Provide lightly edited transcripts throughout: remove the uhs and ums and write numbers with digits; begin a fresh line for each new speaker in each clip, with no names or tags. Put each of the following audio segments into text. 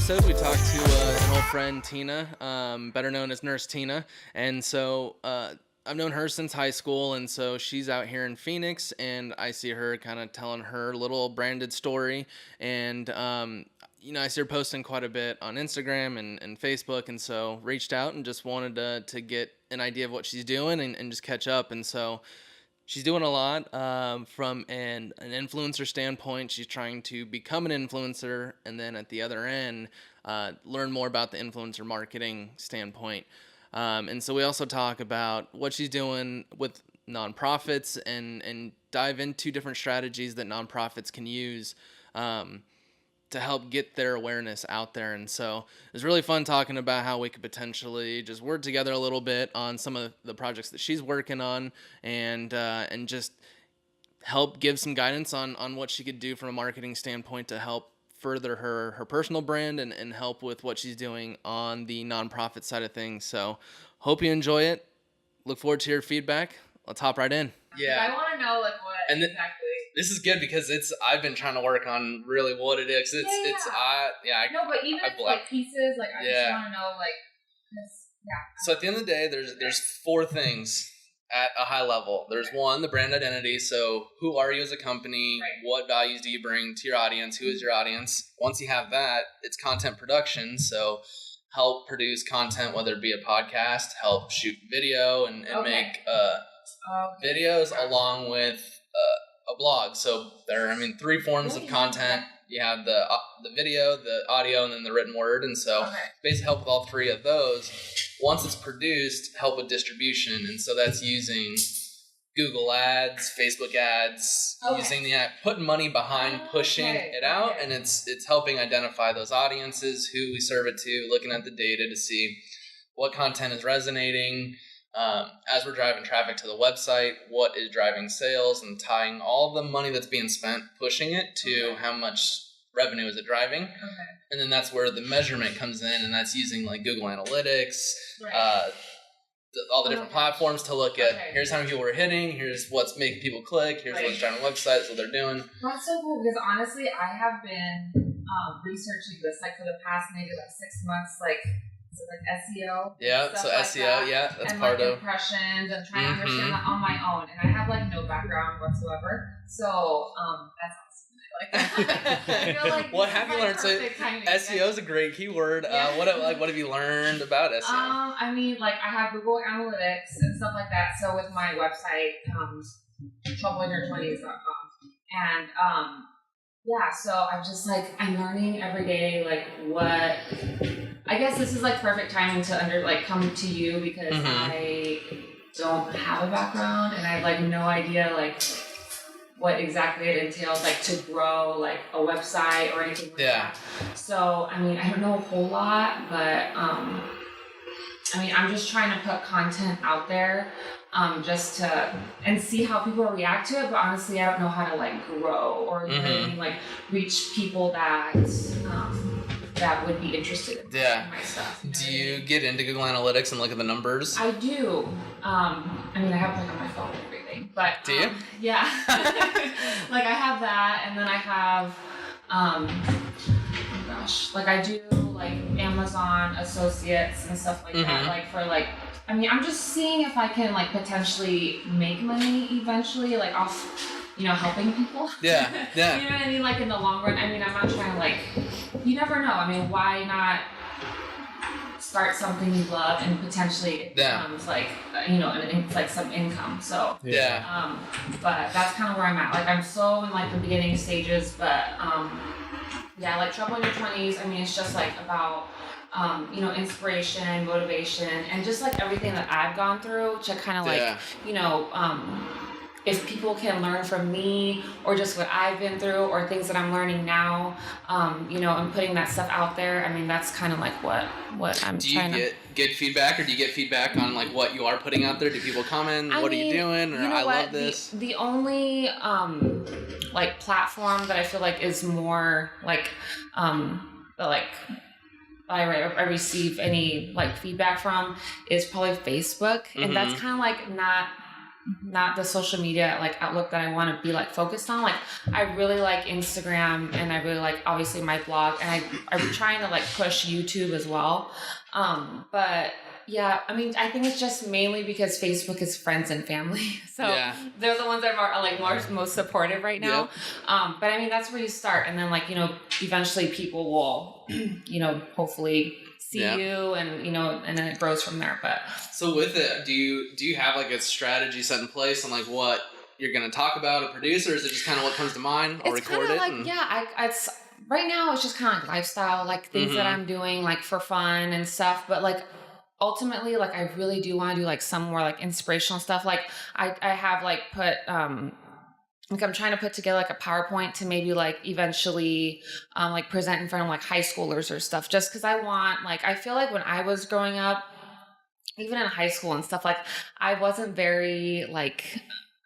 episode, we talked to an old friend, Tina, better known as Nurse Tina. And so I've known her since high school, and so she's out here in Phoenix, and I see her kind of telling her little branded story. And, I see her posting quite a bit on Instagram and Facebook, and so reached out and just wanted to get an idea of what she's doing and just catch up. And so she's doing a lot from an influencer standpoint. She's trying to become an influencer, and then at the other end, learn more about the influencer marketing standpoint. And so we also talk about what she's doing with nonprofits and dive into different strategies that nonprofits can use to help get their awareness out there. And so it was really fun talking about how we could potentially just work together a little bit on some of the projects that she's working on, and just help give some guidance on what she could do from a marketing standpoint to help further her personal brand and help with what she's doing on the nonprofit side of things. So hope you enjoy it. Look forward to your feedback. Let's hop right in.
Yeah. I want to know what exactly.
This is good because I've been trying to work on really what it is.
No, but even like pieces, like I just want to know this.
So at the end of the day, there's four things at a high level. There's one, the brand identity. So who are you as a company?
Right.
What values do you bring to your audience? Who is your audience? Once you have that, it's content production. So help produce content, whether it be a podcast, help shoot video and make videos along with a blog. So there are, three forms of content. You have the video, the audio, and then the written word. And so basically help with all three of those. Once it's produced, help with distribution. And so that's using Google ads, Facebook ads, using the app, putting money behind pushing it out. And it's helping identify those audiences, who we serve it to, looking at the data to see what content is resonating. As we're driving traffic to the website, what is driving sales, and tying all the money that's being spent, pushing it to how much revenue is it driving. And then that's where the measurement comes in, and that's using like Google Analytics, all the different platforms to look at, here's how many people we're hitting, here's what's making people click, here's what's driving the website, that's what they're doing.
That's so cool, because honestly, I have been researching this for the past maybe 6 months, SEO.
Yeah, so SEO, that's
and
part of
impressions. I'm trying to understand that on my own, and I have no background whatsoever. So that's awesome. I like that.
What have you learned? So SEO is a great keyword. What have you learned about SEO?
I have Google Analytics and stuff like that. So with my website, troubleinyour20s.com, and so I'm just I'm learning every day what. I guess this is perfect timing to come to you, because I don't have a background and I have no idea what exactly it entails to grow a website or anything like that. So I don't know a whole lot, but I'm just trying to put content out there just to and see how people react to it. But honestly, I don't know how to grow or reach people that would be interested in my stuff.
Do you get into Google Analytics and look at the numbers?
I do. I have on my phone and everything. But
do you?
Yeah. I have that, and then I have I do Amazon Associates and stuff like that. For I'm just seeing if I can potentially make money eventually, off helping people.
Yeah.
You know what I mean? In the long run, I'm not trying to you never know. Why not start something you love and potentially it becomes some income. So but that's kind of where I'm at. I'm so in the beginning stages, but Trouble in Your 20s. It's just about inspiration, motivation, and just everything that I've gone through to kind of if people can learn from me or just what I've been through or things that I'm learning now, and putting that stuff out there. That's kind of what I'm trying to...
Do you get feedback, or do you get feedback on what you are putting out there? Do people comment, what are you doing? Or I love this.
The only platform that I feel is more I receive any feedback from is probably Facebook, and that's kind of not not the social media like outlook that I want to be like focused on. Like I really like Instagram, and I really like obviously my blog, and I'm trying to like push YouTube as well. But yeah, I mean, I think it's just mainly because Facebook is friends and family. So they're the ones that are like most supportive right now. Yep. But I mean, that's where you start. And then like, eventually people will, hopefully see you, and, and then it grows from there. But
so with it, do you have like a strategy set in place on like what you're going to talk about, a producer? Or is it just kind of what comes to mind? I'll record it.
It's right now it's just kind of like lifestyle, like things that I'm doing like for fun and stuff. But like, ultimately, like I really do want to do like some more like inspirational stuff. Like I have like put, like I'm trying to put together like a PowerPoint to maybe like eventually like present in front of like high schoolers or stuff, just because I feel like when I was growing up, even in high school and stuff, like I wasn't very like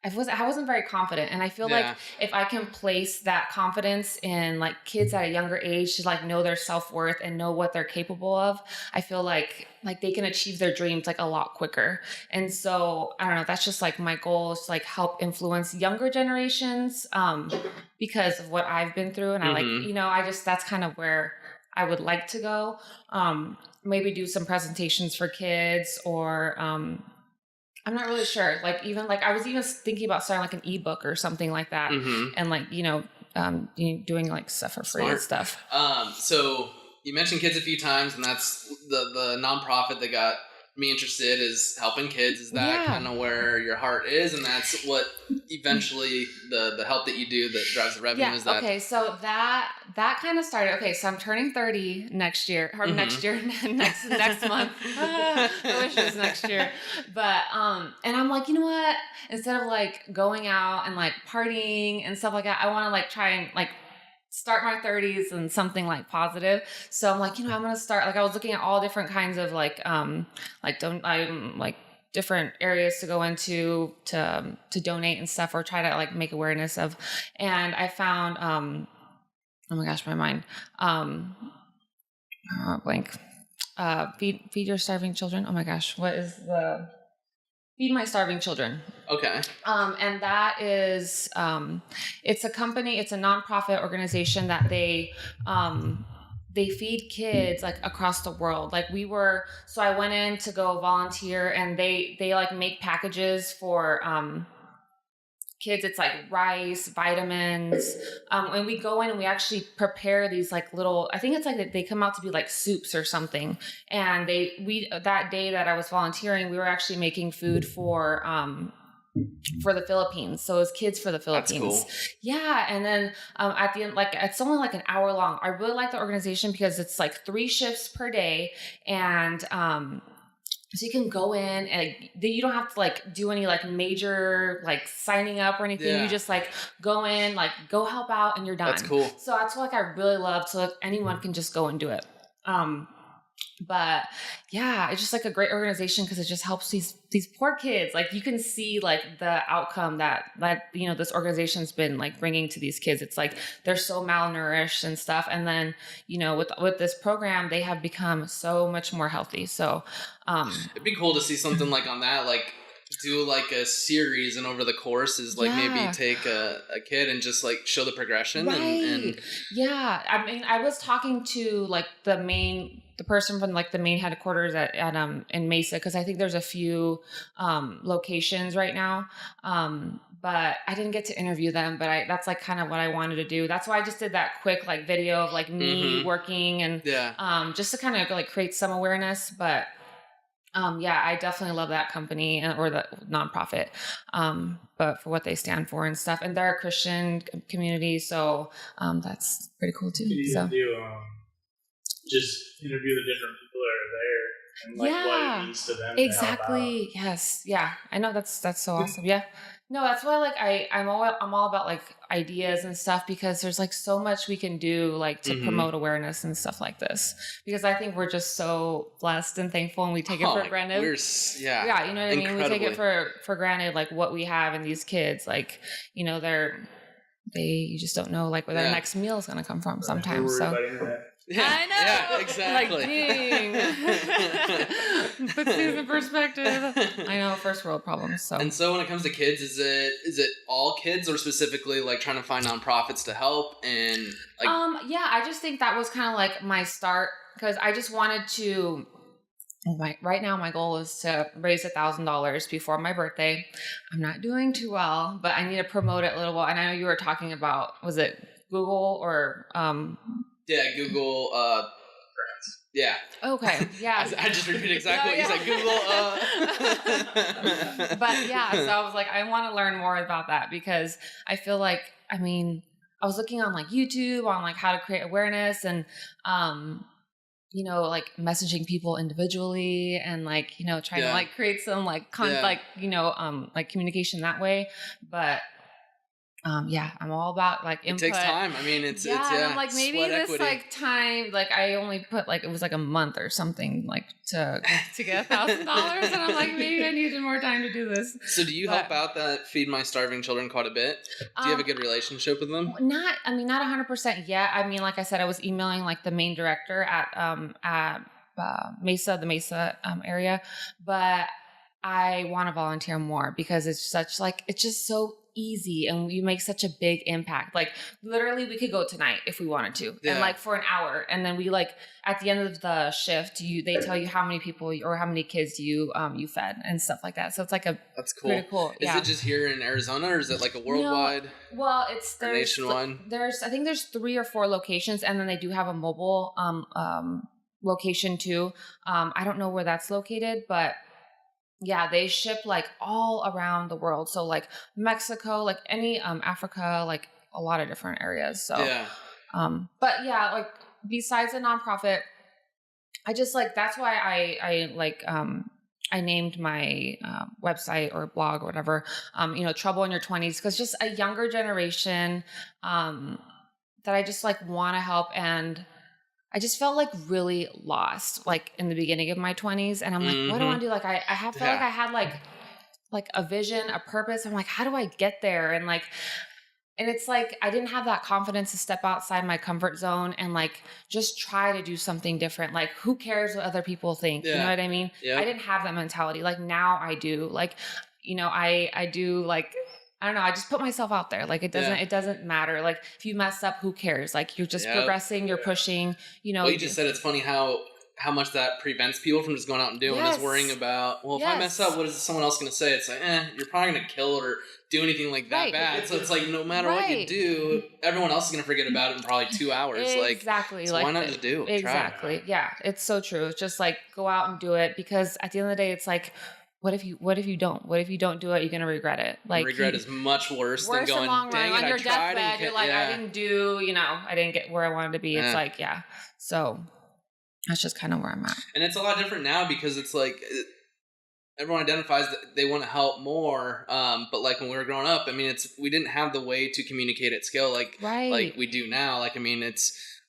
I wasn't very confident, and I feel like if I can place that confidence in like kids at a younger age to like know their self-worth and know what they're capable of, I feel like they can achieve their dreams like a lot quicker. And so I don't know, that's just like my goal is to like help influence younger generations because of what I've been through, and I that's kind of where I would like to go. Maybe do some presentations for kids, or I'm not really sure. Like even like I was even thinking about starting like an ebook or something like that, and like doing like stuff for free and stuff.
So you mentioned kids a few times, and that's the nonprofit that got me interested is helping kids. Is that kind of where your heart is, and that's what eventually the help that you do that drives the revenue is that?
Okay, so that kind of started. Okay, so I'm turning 30 next year, or next month. I wish it was next year, but and I'm like, you know what? Instead of like going out and like partying and stuff like that, I want to like try and like start my 30s and something like positive. So I'm like, I'm going to start, like I was looking at all different kinds of I'm different areas to go into to donate and stuff, or try to like make awareness of. And I found, oh my gosh, my mind, blank, feed your starving children. Oh my gosh. What is Feed My Starving Children.
Okay.
And that is, it's a company, it's a nonprofit organization that they feed kids like across the world. Like so I went in to go volunteer, and they like make packages for, kids. It's like rice, vitamins. And we go in and we actually prepare these like little, I think it's like they come out to be like soups or something. And that day that I was volunteering, we were actually making food for the Philippines. So it was kids for the Philippines.
That's cool.
Yeah. And then at the end, like it's only like an hour long. I really like the organization because it's like 3 shifts per day. And so you can go in and you don't have to like do any like major like signing up or anything. Yeah. You just like go in, like go help out, and you're done.
That's cool.
So that's what like I really love. So like anyone can just go and do it. But yeah, it's just like a great organization because it just helps these poor kids. Like you can see like the outcome that this organization's been like bringing to these kids. It's like they're so malnourished and stuff, and then with this program they have become so much more healthy. So
it'd be cool to see something like on that, like do like a series, and over the course is like maybe take a kid and just like show the progression.
Right.
And
yeah, I mean, I was talking to like the person from like the main headquarters at in Mesa, because I think there's a few locations right now, but I didn't get to interview them. But that's like kind of what I wanted to do. That's why I just did that quick like video of like me working, and just to kind of like create some awareness. But I definitely love that company or the nonprofit, but for what they stand for and stuff. And they're a Christian community, so that's pretty cool too. So
just interview the different people that are there and like what it means to them.
Exactly. Yes. Yeah. I know that's so awesome. Yeah. No, that's why like I'm all about like ideas and stuff, because there's like so much we can do like to promote awareness and stuff like this, because I think we're just so blessed and thankful, and we take it for granted. Yeah, you know what I mean? We take it for granted, like what we have in these kids, like, you just don't know like where their next meal is going to come from sometimes. So
Yeah,
I know.
yeah, exactly.
Like, dang. Puts things in perspective. I know, first world problems. So.
And so when it comes to kids, is it all kids, or specifically like trying to find nonprofits to help? And like,
yeah, I just think that was kind of like my start, because I just wanted to. Right now, my goal is to raise $1,000 before my birthday. I'm not doing too well, but I need to promote it a little bit. And I know you were talking about, was it Google or
yeah, Google. Yeah.
Okay. Yeah.
I just repeated exactly what you said. Google.
But yeah, so I was like, I want to learn more about that, because I feel like, I mean, I was looking on like YouTube on like how to create awareness, and you know, like messaging people individually, and like, you know, trying to like create some like like, you know, like communication that way. But yeah, I'm all about like input.
It takes time. I mean, it's
and I'm like, maybe this
equity.
like time, like I only put like, it was like a month or something, like to get $1,000, and I'm like, maybe I needed more time to do this.
So do you help out that Feed My Starving Children quite a bit? Do you have a good relationship with them?
Not 100% yet. I mean, like I said, I was emailing like the main director at Mesa, the Mesa area, but I want to volunteer more, because it's such like, it's just so easy, and you make such a big impact. Like literally we could go tonight if we wanted to, and like for an hour, and then we like at the end of the shift, they tell you how many people or how many kids you fed and stuff like that. So it's like that's cool. Pretty cool.
Is it just here in Arizona, or is it like a worldwide?
No, well, there's
nationwide.
I think there's 3 or 4 locations, and then they do have a mobile location too. I don't know where that's located, but yeah, they ship like all around the world. So like Mexico, like any Africa, like a lot of different areas. So but yeah, like besides a nonprofit, I just like, that's why I like I named my website or blog or whatever, you know, Trouble in Your 20s, because just a younger generation that I just like want to help. And I just felt like really lost, like in the beginning of my 20s. And I'm like, what do I want to do? Like, I felt like I had like a vision, a purpose. I'm like, how do I get there? And like, and it's like, I didn't have that confidence to step outside my comfort zone and like, just try to do something different. Like, who cares what other people think? You know what I mean? I didn't have that mentality. Like now I do. Like, you know, I do like, I don't know. I just put myself out there. Like it doesn't matter. Like if you mess up, who cares? Like you're just progressing, you're pushing, you know.
Well, you just said it's funny how much that prevents people from just going out and doing, is worrying about, well, if I mess up, what is someone else going to say? It's like, you're probably going to kill it or do anything like that bad. So it's like, no matter what you do, everyone else is going to forget about it in probably 2 hours.
Exactly.
So
like
why not just do it?
Exactly.
Try.
Yeah. It's so true. It's just like, go out and do it, because at the end of the day, it's like, what if you don't? What if you don't do it? You're gonna regret it. Like
regret is much worse than going,
in the long run. On your deathbed, you're like, I didn't do, you know, I didn't get where I wanted to be. It's like, so that's just kind of where I'm at.
And it's a lot different now, because it's like everyone identifies that they want to help more, but like when we were growing up, I mean, we didn't have the way to communicate at scale like we do now. Like, I mean,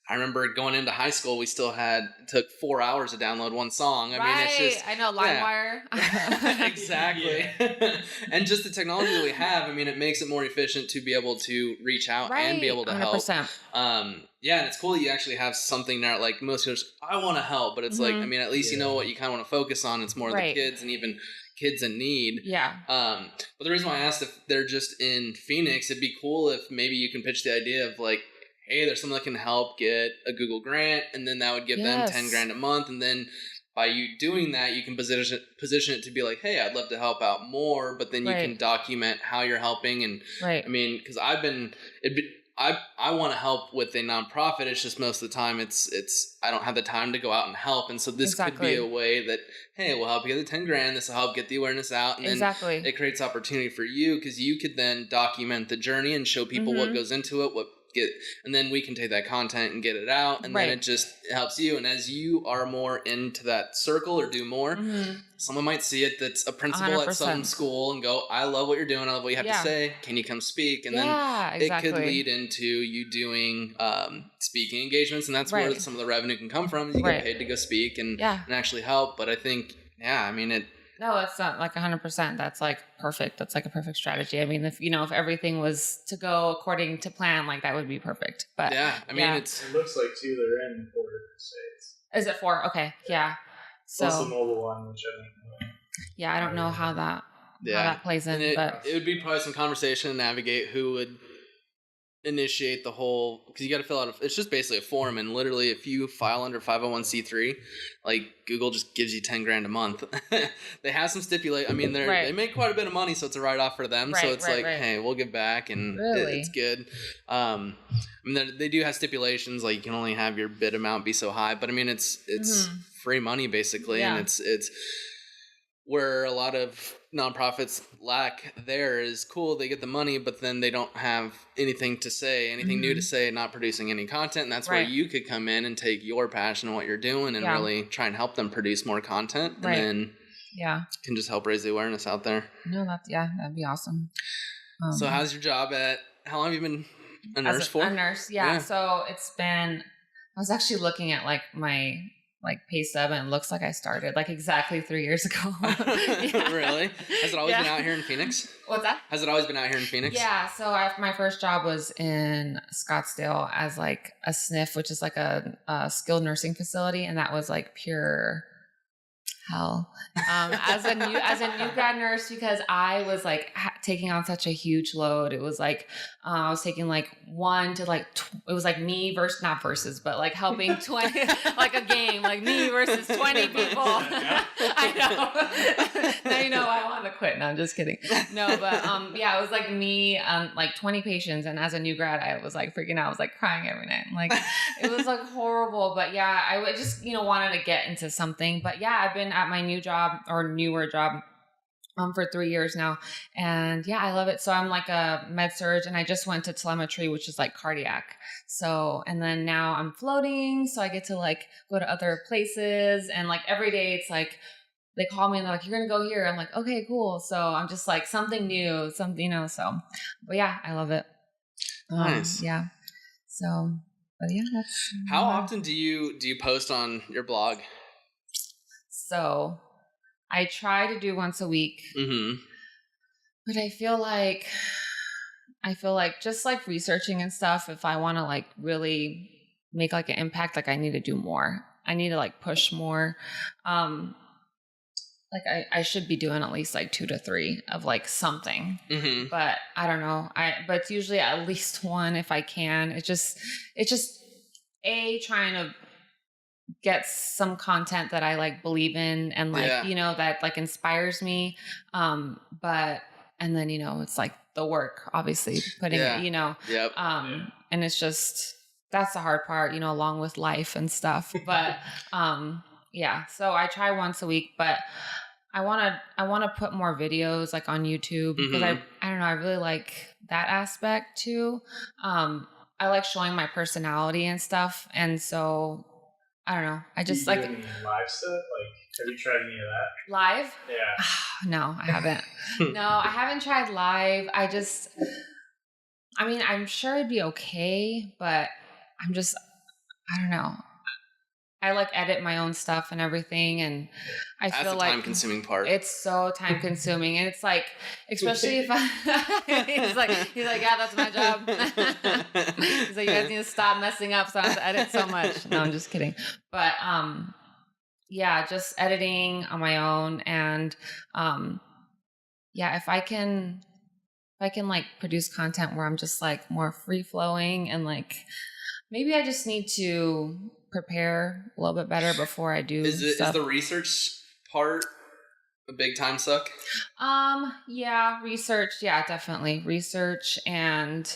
I remember going into high school, we still took 4 hours to download one song. I mean, it's just... I know,
LimeWire.
Exactly. And just the technology that we have, I mean, it makes it more efficient to be able to reach out and be able to
100%.
help. Yeah, and it's cool that you actually have something there. Like most people, I want to help, but it's like, I mean, at least you know what you kind of want to focus on. It's more the kids and even kids in need.
Yeah.
But the reason why I asked if they're just in Phoenix, it'd be cool if maybe you can pitch the idea of like, hey, there's someone that can help get a Google grant, and then that would give them $10,000 a month, and then by you doing that, you can position it to be like, hey, I'd love to help out more, but then you can document how you're helping, and I mean, because I want to help with a nonprofit. It's just most of the time it's I don't have the time to go out and help, and so this could be a way that, hey, we'll help you get the $10,000. This will help get the awareness out, and then it creates opportunity for you, because you could then document the journey and show people what goes into it, and then we can take that content and get it out, and then it just helps you. And as you are more into that circle or do more, someone might see it that's a principal 100%. At some school and go, I love what you're doing. I love what you have to say. Can you come speak? And then it could lead into you doing speaking engagements. And that's where some of the revenue can come from. You get paid to go speak and actually help. But I think, I mean,
No, it's not like 100%. That's like perfect. That's like a perfect strategy. I mean, if everything was to go according to plan, like that would be perfect. But
yeah, I mean,
it looks like too they're in 4 different states.
Is it 4? Okay, yeah. So
plus the mobile one, which I don't know.
Yeah, I don't know how that plays in, but
it would be probably some conversation to navigate who would initiate the whole, because you got to fill out it's just basically a form, and literally if you file under 501c3, like Google just gives you 10 grand a month. They have some stipulate. I mean, they make quite a bit of money, so it's a write-off for them. So it's hey, we'll give back, and it's good. I mean, they do have stipulations, like you can only have your bid amount be so high, but I mean, it's free money basically, and it's where a lot of nonprofits lack there is cool. They get the money, but then they don't have anything to say, anything new to say, not producing any content. And that's where you could come in and take your passion and what you're doing and really try and help them produce more content. And then can just help raise the awareness out there.
No, that'd be awesome.
So how's your job how long have you been a nurse for?
A nurse. Yeah. So it's been, I was actually looking at like my pay stub, and it looks like I started like exactly 3 years ago.
Really? Has it always been out here in Phoenix?
What's that?
Has it always been out here in Phoenix?
Yeah. So my first job was in Scottsdale as like a SNF, which is like a skilled nursing facility. And that was like pure hell as a new grad nurse, because I was like taking on such a huge load. It was like I was taking like one to like it was like me versus not versus but like helping 20 like a game, like me versus 20 people. I know. Now you know why I want to quit. No, I'm just kidding. No, but it was like me like 20 patients, and as a new grad I was like freaking out. I was like crying every night. Like it was like horrible. But yeah, I would just wanted to get into something. But yeah, I've been at my new job or newer job for 3 years now. And yeah, I love it. So I'm like a med surg, and I just went to telemetry, which is like cardiac. So, and then now I'm floating. So I get to like go to other places, and like every day it's like, they call me and they're like, you're going to go here. I'm like, okay, cool. So I'm just like something new, something, so, but yeah, I love it.
Nice.
Yeah. So, but yeah, that's.
How often do you post on your blog?
So I try to do once a week, but I feel like just like researching and stuff, if I want to like really make like an impact, like I need to do more. I need to like push more. Like I should be doing at least like 2 to 3 of like something, but I don't know. But it's usually at least one if I can. It's just trying to get some content that I like believe in, and like, that like inspires me. But, and then, it's like the work, obviously putting it, and it's just, that's the hard part, along with life and stuff. But, so I try once a week, but I want to put more videos like on YouTube, because I don't know, I really like that aspect too. I like showing my personality and stuff. And so I don't know. I just like
any live stuff. Like, have you tried any of that?
Live?
Yeah.
No, I haven't. No, I haven't tried live. I'm sure it'd be okay, but I don't know. I like edit my own stuff and everything, and I feel like
time-consuming part.
It's so time-consuming, and it's like, especially if he's like, yeah, that's my job. He's like, you guys need to stop messing up, so I have to edit so much. No, I'm just kidding. But just editing on my own, and if I can like produce content where I'm just like more free-flowing, and like maybe I just need to prepare a little bit better before I do stuff.
Is the research part a big time suck?
Research. Yeah, definitely research. And,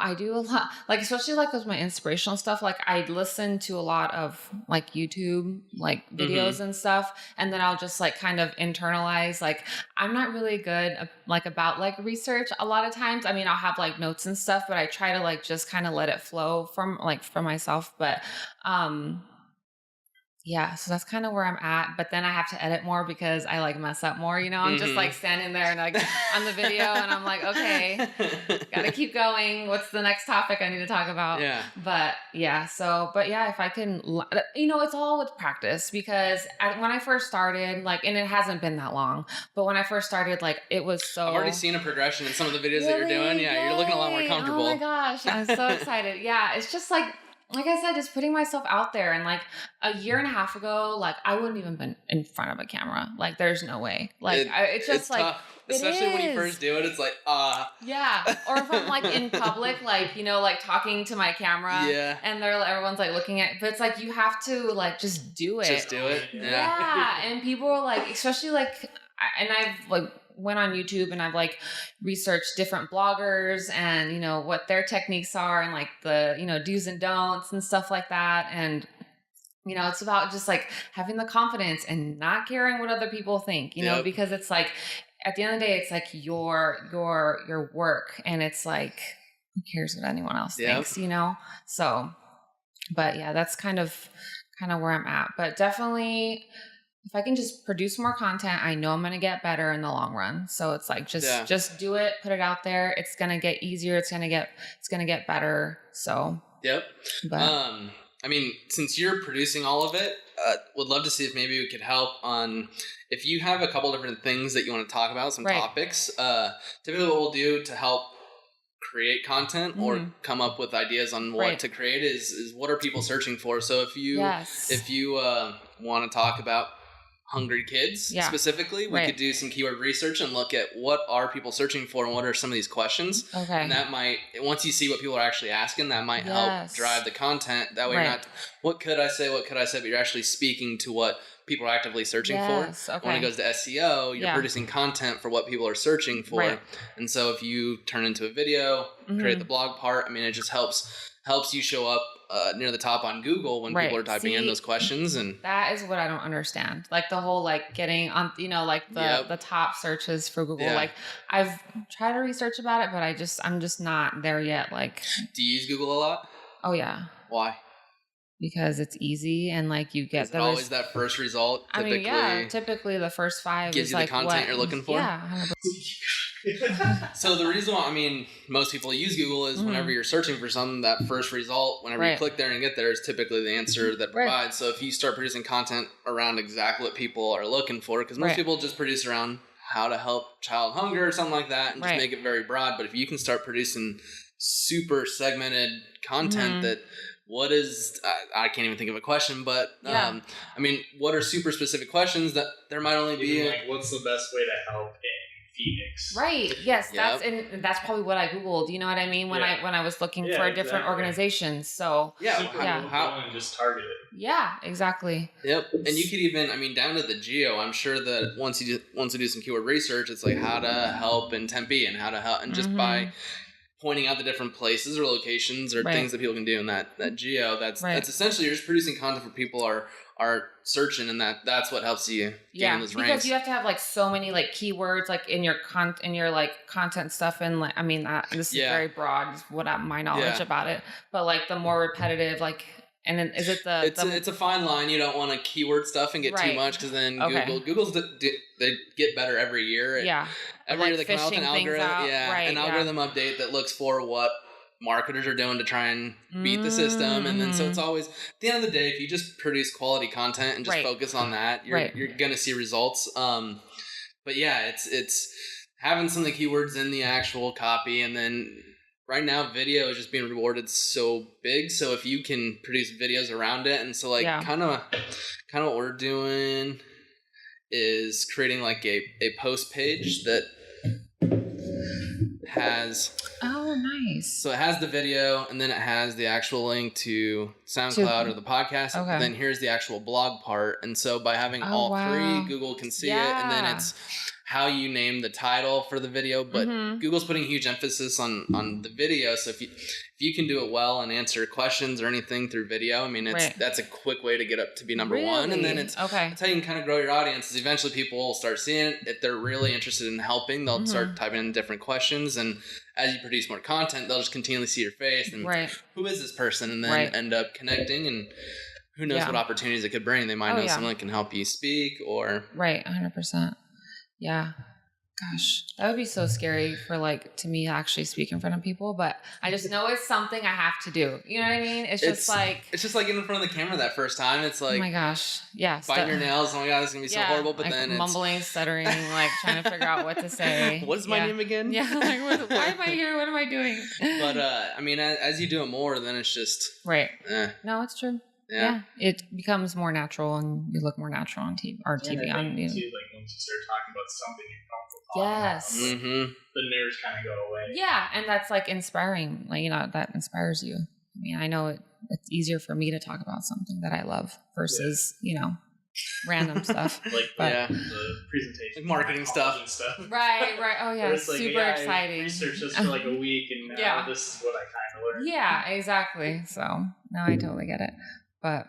I do a lot, like, especially like with my inspirational stuff. Like I listen to a lot of like YouTube, like videos and stuff. And then I'll just like kind of internalize, like, I'm not really good like about like research a lot of times. I mean, I'll have like notes and stuff, but I try to like just kind of let it flow from myself. But, so that's kind of where I'm at, but then I have to edit more because I like mess up more, I'm just like standing there and like on the video, and I'm like, okay, gotta to keep going. What's the next topic I need to talk about?
Yeah.
But yeah, if I can, it's all with practice because when I first started, like, and it hasn't been that long, but when I first started, like, it was so.
I've already seen a progression in some of the videos that you're
Really?
doing. Yeah, you're looking a lot more comfortable.
Oh my gosh, I'm so excited. Yeah, it's just like I said, just putting myself out there. And like a year and a half ago, like I wouldn't even been in front of a camera. Like there's no way. Like it's just
it's
like
tough. Especially when you first do it, it's like
yeah. Or if I'm like in public, like like talking to my camera,
yeah,
and everyone's like looking at, but it's like you have to like just do it.
Just do it.
Yeah. And people are like, especially like, and I've like went on YouTube and I've like researched different bloggers and what their techniques are and like the do's and don'ts and stuff like that. And it's about just like having the confidence and not caring what other people think, because it's like at the end of the day, it's like your work, and it's like who cares what anyone else thinks, So, but yeah, that's kind of where I'm at. But definitely, if I can just produce more content, I know I'm going to get better in the long run. So it's like, just do it, put it out there. It's going to get easier. It's going to get better. So,
yep.
But,
I mean, since you're producing all of it, would love to see if maybe we could help on if you have a couple different things that you want to talk about, some topics. Typically what we'll do to help create content or come up with ideas on what to create is what are people searching for. So if you want to talk about hungry kids specifically, we could do some keyword research and look at what are people searching for and what are some of these questions.
Okay.
And that might, once you see what people are actually asking, that might help drive the content. That way you're not, what could I say, but you're actually speaking to what people are actively searching for.
Okay.
When it goes to SEO, you're producing content for what people are searching for. And so if you turn into a video, create the blog part, I mean, it just helps you show up near the top on Google when people are typing in those questions. And
that is what I don't understand. Like the whole, like getting on, like the top searches for Google.
Yeah.
Like I've tried to research about it, but I'm just not there yet. Like,
do you use Google a lot?
Oh yeah.
Why?
Because it's easy and like you get
always that first result. Typically,
typically the first 5
gives
is
you
like
the content you're looking for.
Yeah.
So the reason why, I mean, most people use Google is whenever you're searching for something, that first result, whenever you click there and get there, is typically the answer that provides. So if you start producing content around exactly what people are looking for, because most people just produce around how to help child hunger or something like that and just make it very broad. But if you can start producing super segmented content that what is, I can't even think of a question, but I mean, what are super specific questions that there might only be?
Like, what's the best way to help in Phoenix?
Right. Yes. That's probably what I Googled. You know what I mean? When I was looking for different organizations. So
how and just target it.
Yeah, exactly.
Yep. And you could even, I mean, down to the geo, I'm sure that once you do some keyword research, it's like how to help in Tempe and how to help, and just by pointing out the different places or locations or things that people can do in that geo, that's essentially you're just producing content for people are searching, and that's what helps you gain those ranks.
Because you have to have like so many like keywords like in your like content stuff, and like I mean this is very broad, is what my knowledge about it, but like the more repetitive like. And then is it
it's a fine line. You don't want to keyword stuff and get too much, because then Google's they get better every year. Every year they come out with an algorithm. An algorithm update that looks for what marketers are doing to try and beat the system. And then so it's always, at the end of the day, if you just produce quality content and just focus on that, you're gonna see results. But yeah, it's having some of the keywords in the actual copy, and then right now, video is just being rewarded so big. So if you can produce videos around it, and so like kind of what we're doing is creating like a post page that has.
Oh, nice.
So it has the video, and then it has the actual link to SoundCloud or the podcast. Okay. And then here's the actual blog part. And so by having all three, Google can see it, and then it's how you name the title for the video, but Google's putting huge emphasis on the video. So if you can do it well and answer questions or anything through video, I mean, that's a quick way to get up to be number one. And then it's how you can kind of grow your audience. Is eventually people will start seeing it. If they're really interested in helping, they'll start typing in different questions. And as you produce more content, they'll just continually see your face and who is this person? And then end up connecting, and who knows what opportunities it could bring. They might know someone that can help you speak or.
Right. 100%. Yeah. Gosh, that would be so scary for like to me actually speak in front of people, but I just know it's something I have to do. You know what I mean? It's just like
getting in front of the camera that first time. It's like,
oh my gosh, yeah,
biting your nails. Oh my god, it's gonna be so horrible. But
like
then
mumbling, stuttering, like trying to figure out what to say.
What is my name again?
Yeah, like why am I here? What am I doing?
But I mean, as you do it more, then it's just
right. No, it's true. Yeah, it becomes more natural, and you look more natural on TV or TV
I
on.
think too, like once you start talking about something you're comfortable
yes,
about, the nerves kind of go away.
Yeah, and that's like inspiring. Like that inspires you. I mean, I know it's easier for me to talk about something that I love versus random stuff.
Like the presentation,
like marketing stuff.
Right. Oh yeah,
like,
super exciting.
I researched this for like a week, and now this is what I kind of learned.
Yeah, exactly. So now I totally get it. But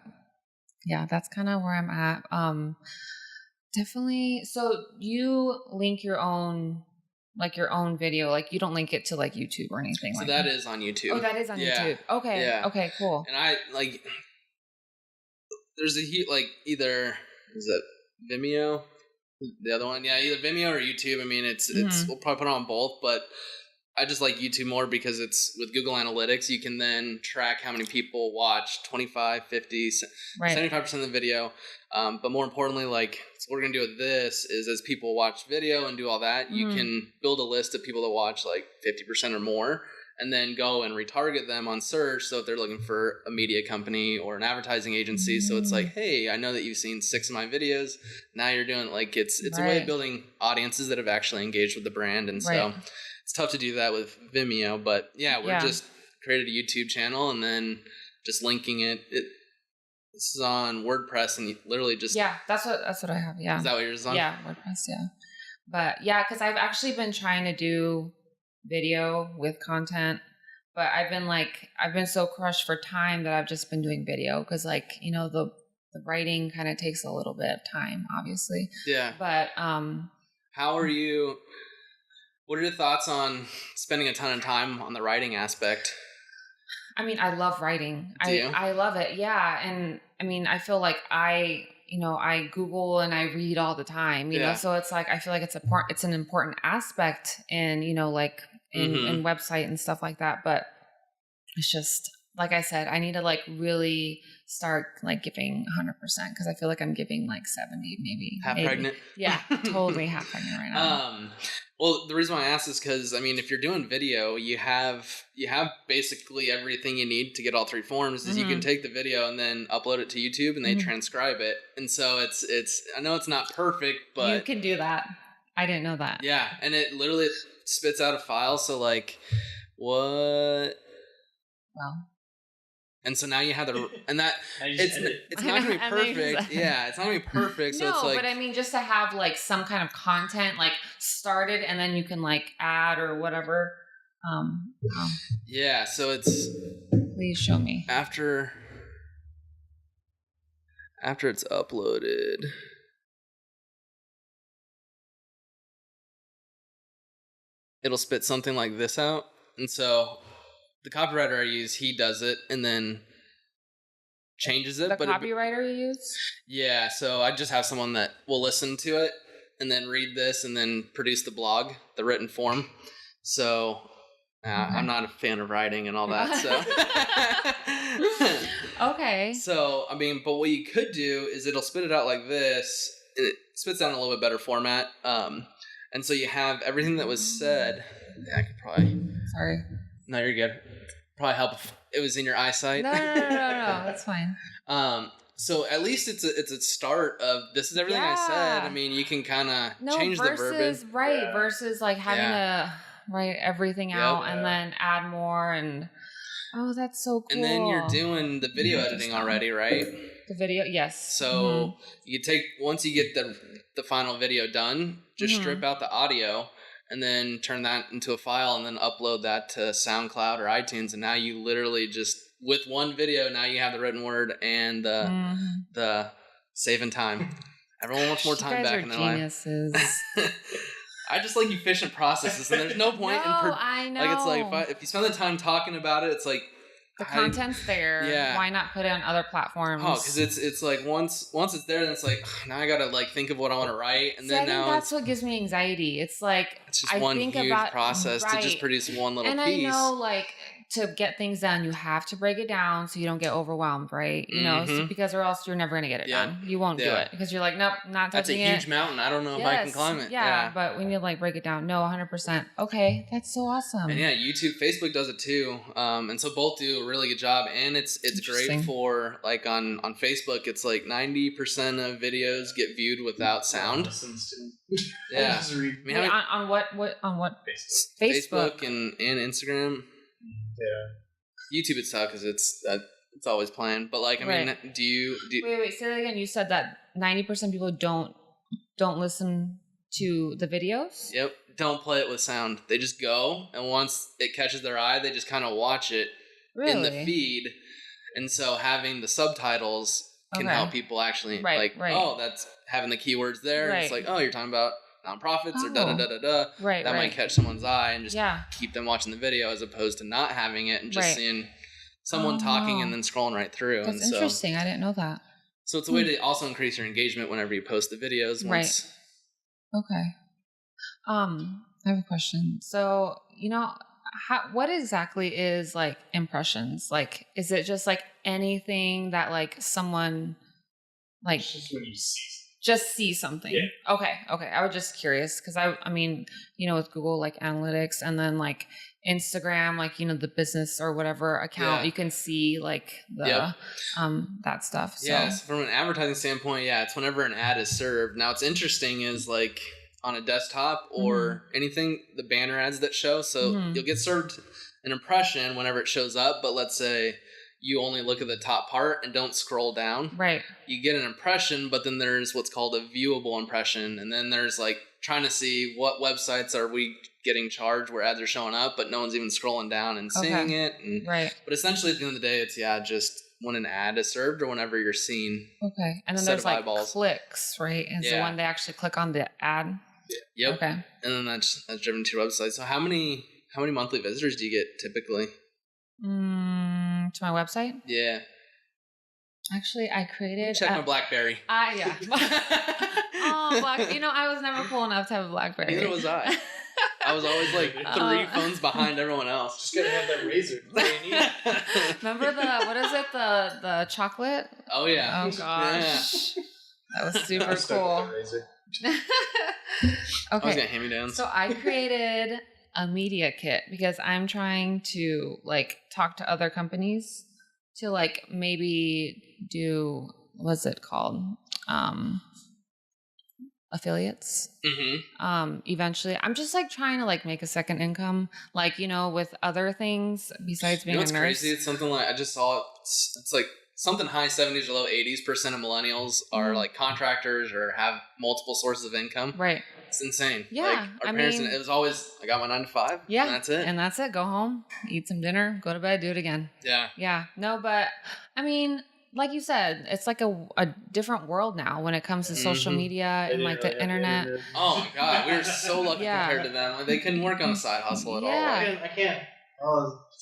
yeah, that's kind of where I'm at. Definitely. So you link your own video, like you don't link it to like YouTube or anything.
So that is on YouTube.
Oh, that is on YouTube. Okay. Yeah. Okay, cool.
And I there's a huge, either, is it Vimeo? The other one? Yeah, either Vimeo or YouTube. I mean, it's we'll probably put it on both, but I just like YouTube more because it's with Google Analytics. You can then track how many people watch 25, 50, 75% of the video. But more importantly, so what we're going to do with this is as people watch video and do all that, you can build a list of people that watch 50% or more and then go and retarget them on search. So if they're looking for a media company or an advertising agency, so it's like, hey, I know that you've seen 6 of my videos. Now you're doing it's a way of building audiences that have actually engaged with the brand. And so it's tough to do that with Vimeo, but we're just created a YouTube channel and then just linking it. This is on WordPress and you literally just
that's what I have. Yeah,
is that what yours is on?
Yeah, WordPress. Yeah, but because I've actually been trying to do video with content, but I've been so crushed for time that I've just been doing video because the writing kind of takes a little bit of time, obviously. Yeah. But
how are you? What are your thoughts on spending a ton of time on the writing aspect?
I mean, I love writing.
Do you?
I love it. Yeah. And I mean, I feel like I Google and I read all the time, you know, so it's I feel like it's an important aspect in, in website and stuff like that. But it's just, like I said, I need to really start giving 100% because I feel like I'm giving 70, maybe.
Half pregnant?
Yeah, totally half pregnant right now.
Well, the reason why I ask is because, I mean, if you're doing video, you have basically everything you need to get all 3 forms. Is you can take the video and then upload it to YouTube and they transcribe it. And so it's I know it's not perfect, but
you can do that. I didn't know that.
Yeah, and it literally spits out a file. So what?
Well.
And so now you have it's not gonna be perfect. Yeah, it's not gonna be perfect. So
no, but I mean, just to have some kind of content started, and then you can add or whatever.
Yeah. So it's.
Please show me
after it's uploaded. It'll spit something like this out, and so. The copywriter I use, he does it and then changes it.
The copywriter you use?
Yeah, so I just have someone that will listen to it and then read this and then produce the blog, the written form. So I'm not a fan of writing and all that. So
okay.
So I mean, but what you could do is it'll spit it out like this, and it spits out in a little bit better format. And so you have everything that was said. Yeah, I could probably.
Sorry.
No, you're good. Probably help if it was in your eyesight.
No, that's fine.
So at least it's a start of this is everything I said. I mean, you can kind of change the verbiage.
Right, versus having to write everything out and then add more and that's so cool.
And then you're doing the video editing already, right?
The video, yes.
So you take once you get the final video done, just strip out the audio. And then turn that into a file and then upload that to SoundCloud or iTunes. And now you literally just, with one video, now you have the written word and the saving time. Everyone wants more time back in their
geniuses.
life. I just like efficient processes. And there's no point in...
I know.
It's if you spend the time talking about it, it's
The content's there.
Yeah.
Why not put it on other platforms?
Oh, because it's like once it's there, then it's like now I gotta like think of what I want to write, and then
I think
now
that's what gives me anxiety. It's like
it's just
I
one
think
huge
about
process to just produce one little
and
piece.
I know like to get things done, you have to break it down so you don't get overwhelmed, right? You know, so because or else you're never gonna get it done. You won't do it because you're like, nope, not touching it.
That's a huge mountain. I don't know if I can climb it.
Yeah, but we need to like break it down. No, 100%. Okay, that's so awesome.
And yeah, YouTube, Facebook does it too. And so both do a really good job. And it's great for like on Facebook, it's like 90% of videos get viewed without sound. Yeah.
On what
Facebook and Instagram. Yeah. YouTube it's tough because it's always playing. But like, I mean, do you
wait, say that again. You said that 90% of people don't listen to the videos?
Yep. Don't play it with sound. They just go, and once it catches their eye, they just kind of watch it in the feed. And so having the subtitles can help people actually oh, that's having the keywords there. And it's like, oh, you're talking about nonprofits or da-da-da-da-da. That might catch someone's eye and just keep them watching the video as opposed to not having it and just seeing someone talking and then scrolling right through.
That's interesting. I didn't know that.
So it's a way to also increase your engagement whenever you post the videos.
Okay. I have a question. So, what exactly is like impressions? Like, is it just like anything that like someone like
just when you
see something?
Yeah.
Okay. I was just curious because I mean, with Google like analytics and then like Instagram, like, the business or whatever account, you can see like the, that stuff. So.
Yes. From an advertising standpoint, it's whenever an ad is served. Now it's interesting is like on a desktop or anything, the banner ads that show. So you'll get served an impression whenever it shows up. But let's say you only look at the top part and don't scroll down.
Right.
You get an impression, but then there's what's called a viewable impression. And then there's like trying to see what websites are we getting charged where ads are showing up, but no one's even scrolling down and seeing it. And, But essentially at the end of the day, it's just when an ad is served or whenever you're seeing.
Okay. And then there's like clicks, right? And so when they actually click on the ad.
Yep.
Okay.
And then that's driven to your website. So how many monthly visitors do you get typically?
To my website?
Yeah.
Actually, I created.
Check my BlackBerry.
Yeah. I was never cool enough to have a BlackBerry.
Neither was I. I was always like 3 phones behind everyone else.
Just gotta have that razor. That's all you need.
Remember the chocolate?
Oh yeah.
Oh gosh. Yeah. That was super cool.
Okay. I was gonna hand me down.
So I created a media kit because I'm trying to like talk to other companies to like maybe do what's it called? Affiliates. Eventually. I'm just like trying to like make a second income, like, with other things besides being a nurse.
Crazy? It's something like I just saw it's like something high 70s or low 80s% of millennials are like contractors or have multiple sources of income.
Right.
It's insane.
Yeah.
Like our parents, it was always, I got my 9 to 5.
Yeah.
And that's it.
Go home, eat some dinner, go to bed, do it again.
Yeah.
Yeah. No, but I mean, like you said, it's like a different world now when it comes to social media and like the internet.
Oh my God. We were so lucky compared to them. Like, they couldn't work on a side hustle at all.
I can't.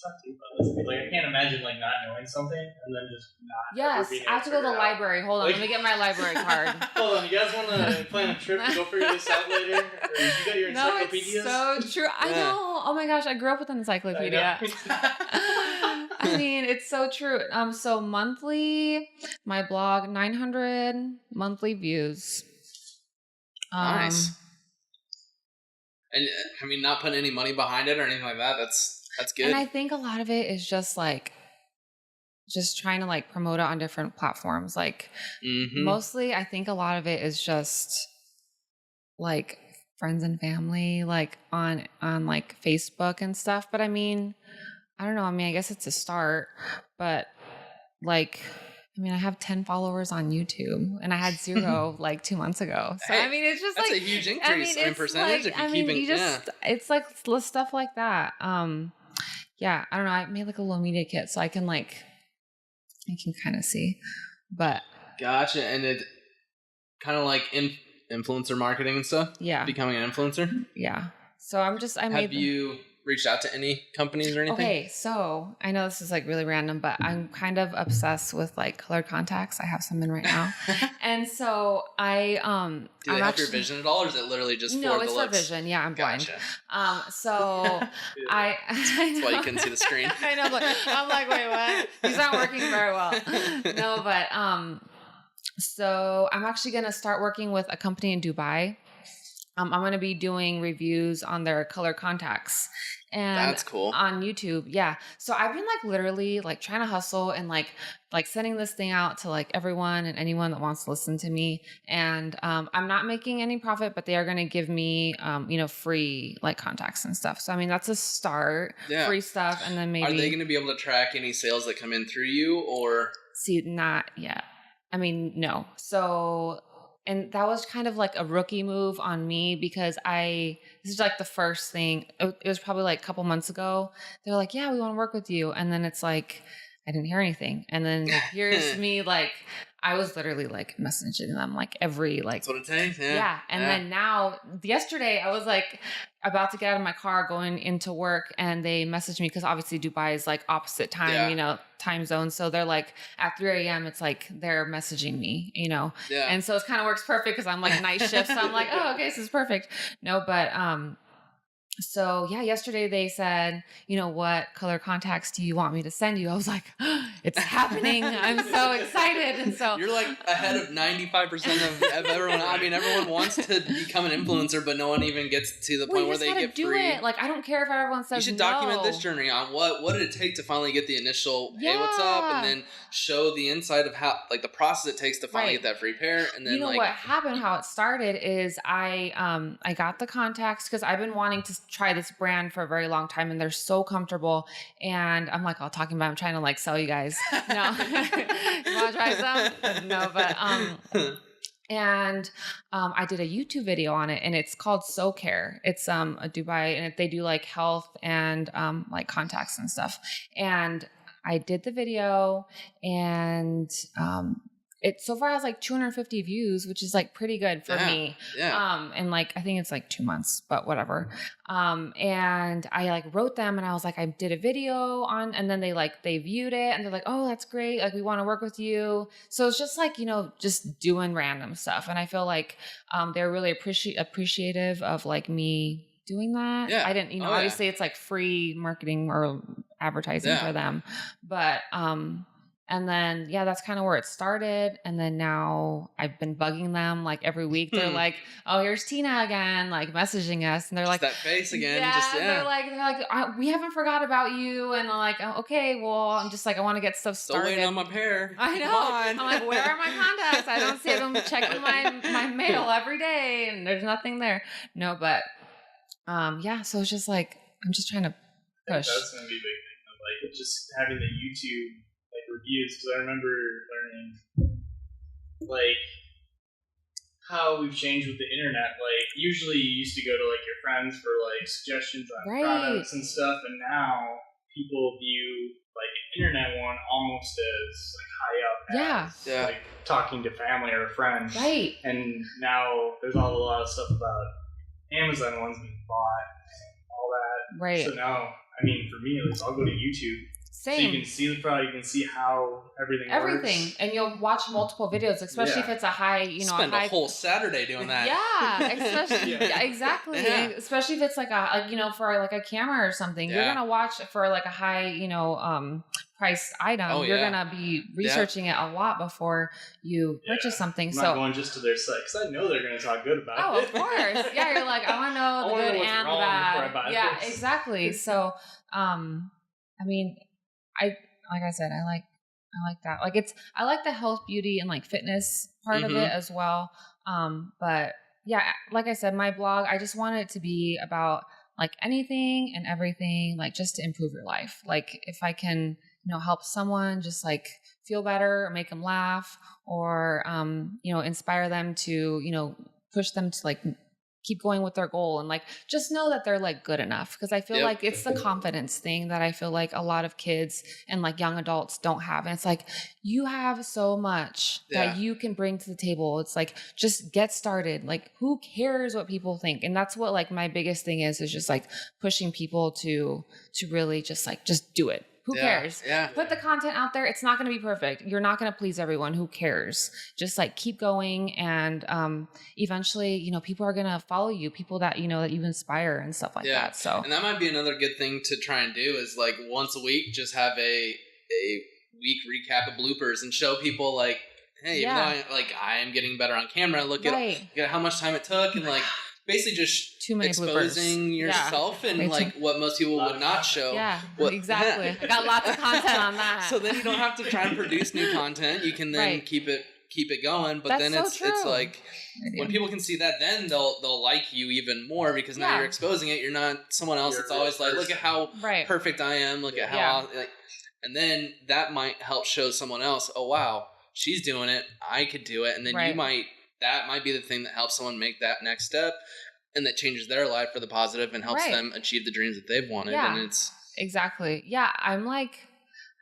Talk to you about this. Like, I can't imagine like not knowing something and then just not.
Yes, I have to go to the library. Hold on, let me get my library card.
Hold on, you guys want to plan a trip to go figure this out later? Or you got your encyclopedias?
No, it's so true. I know. Oh my gosh, I grew up with an encyclopedia. I mean, it's so true. So monthly, my blog 900 monthly views.
Nice. And I mean, not putting any money behind it or anything like that. That's good.
And I think a lot of it is just like, just trying to like promote it on different platforms. Like mostly I think a lot of it is just like friends and family, like on like Facebook and stuff. But I mean, I don't know. I mean, I guess it's a start, but like, I mean, I have 10 followers on YouTube and I had 0 like 2 months ago. So I mean, it's just
that's
like
a huge increase in percentage.
Like,
if you
it's like stuff like that. Yeah, I don't know. I made like a little media kit so I can kind of see, but
gotcha. And it kind of like influencer marketing and stuff.
Yeah,
becoming an influencer.
Yeah. So have you
reached out to any companies or anything?
Okay, so I know this is like really random, but I'm kind of obsessed with like colored contacts. I have some in right now. And so
Do they
I'm
help
actually,
your vision at all, or is it literally just
no,
for
it's
the
for
looks?
vision. Yeah, I'm blind.
Gotcha.
So I
That's why you couldn't see the screen.
I know, I'm like, wait, what? These aren't working very well. No, but so I'm actually gonna start working with a company in Dubai. I'm going to be doing reviews on their color contacts and
That's cool.
on YouTube. Yeah. So I've been like literally like trying to hustle and like sending this thing out to like everyone and anyone that wants to listen to me. And I'm not making any profit, but they are going to give me, free like contacts and stuff. So, I mean, that's a start, free stuff. And then maybe.
Are they going to be able to track any sales that come in through you, or?
See, not yet. I mean, no. So, and that was kind of like a rookie move on me because this is like the first thing. It was probably like a couple months ago. They were like, yeah, we want to work with you. And then it's like, I didn't hear anything. And then here's me like, I was literally like messaging them like every like.
That's what it takes. Yeah.
Yeah. And then now, yesterday, I was like about to get out of my car going into work, and they messaged me because obviously Dubai is like opposite time, time zone. So they're like at 3 a.m. It's like they're messaging me, Yeah. And so it kind of works perfect because I'm like night shift. So I'm like, oh, okay, this is perfect. No, but so yeah, yesterday they said, what color contacts do you want me to send you? I was like, it's happening. I'm so excited. And so
you're like ahead of 95% of everyone. I mean, everyone wants to become an influencer, but no one even gets to the point where they get
do
free.
It. Like, I don't care if everyone says
you should document this journey on what did it take to finally get the initial, hey, what's up? And then show the inside of how, like the process it takes to finally get that free pair. And then
what happened, how it started is I got the contacts because I've been wanting to try this brand for a very long time, and they're so comfortable. And I'm like, I'm trying to like sell you guys. No, you want to try some? No, but and I did a YouTube video on it, and it's called So Care. It's a Dubai, and they do like health and like contacts and stuff. And I did the video, and it so far has like 250 views, which is like pretty good for me. Yeah. And like, I think it's like 2 months, but whatever. And I like wrote them, and I was like, I did a video on, and then they viewed it, and they're like, oh, that's great. Like, we want to work with you. So it's just like, just doing random stuff. And I feel like, they're really appreciative of like me doing that. Yeah. I didn't, obviously it's like free marketing or advertising for them, but, and then, that's kind of where it started. And then now I've been bugging them like every week. They're like, oh, here's Tina again, like messaging us. And they're like,
that face again.
They're like, we haven't forgot about you. And I'm like, oh, okay, well, I'm just like, I want to get stuff started.
Still waiting on my pair.
I know. I'm like, where are my contacts? I don't see them checking my mail every day, and there's nothing there. No, but so it's just like, I'm just trying to push.
That's going to be a big thing. Like just having the YouTube reviews, because I remember learning like how we've changed with the internet. Like usually you used to go to like your friends for like suggestions on products and stuff, and now people view like an internet one almost as like high up as like talking to family or a friend. Right. And now there's a lot of stuff about Amazon ones being bought and all that. Right. So now, I mean, for me, at least, I'll go to YouTube. Same. So you can see the product, you can see how everything works.
And you'll watch multiple videos, especially if it's a high,
spend a whole Saturday doing that.
Yeah, especially exactly. Yeah. Especially if it's like for like a camera or something, you're gonna watch for like a high, price item. You're gonna be researching it a lot before you purchase something.
I'm not going just to their site because I know they're gonna talk good about it.
Oh, of course. Yeah, you're like, I want to know the good and the bad. Yeah, exactly. So, I mean, like I said, I like that. Like I like the health, beauty, and like fitness part of it as well. But yeah, like I said, my blog, I just want it to be about like anything and everything, like just to improve your life. Like if I can, help someone just like feel better or make them laugh or, inspire them to, push them to like keep going with their goal and like just know that they're like good enough. Because I feel like it's the confidence thing that I feel like a lot of kids and like young adults don't have. And it's like you have so much that you can bring to the table. It's like just get started. Like who cares what people think? And that's what like my biggest thing is just like pushing people to really just like just do it. Who cares?
Yeah.
Put the content out there. It's not going to be perfect. You're not going to please everyone. Who cares? Just like keep going. And eventually, you know, people are going to follow you, people that, you know, that you inspire and stuff like that. So,
and that might be another good thing to try and do is like once a week, just have a week recap of bloopers and show people like, hey, even though I am getting better on camera, look at how much time it took and like, basically just
too many
exposing
bloopers.
yourself and like what most people would not show.
Yeah, exactly. I got lots of content on that.
So then you don't have to try and produce new content. You can then keep it going. But then it's like when people can see that, then they'll like you even more because now you're exposing it. You're not someone else that's always like, look at how perfect I am. Look at how like, and then that might help show someone else. Oh wow, she's doing it. I could do it. And then that might be the thing that helps someone make that next step and that changes their life for the positive and helps them achieve the dreams that they've wanted.
Yeah,
and it's
exactly. Yeah. I'm like,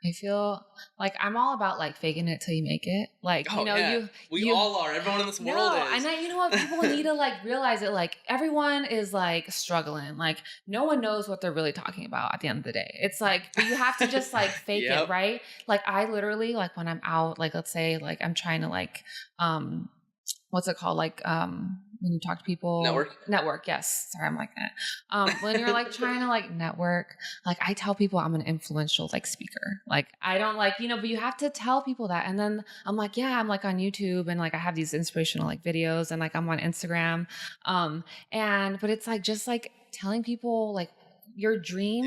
I feel like I'm all about like faking it till you make it. Like, you know,
we all are. Everyone in this world is.
And you know what? People need to like realize it. Like everyone is like struggling. Like no one knows what they're really talking about at the end of the day. It's like, but you have to just like fake it. Right. Like I literally like when I'm out, like, let's say like I'm trying to like, what's it called? Like, when you talk to people, network. Yes. Sorry. I'm like that. When you're like trying to like network, like I tell people I'm an influential like speaker. Like I don't like, you know, but you have to tell people that. And then I'm like, yeah, I'm like on YouTube and like I have these inspirational like videos and like I'm on Instagram. But it's like, just like telling people like your dream,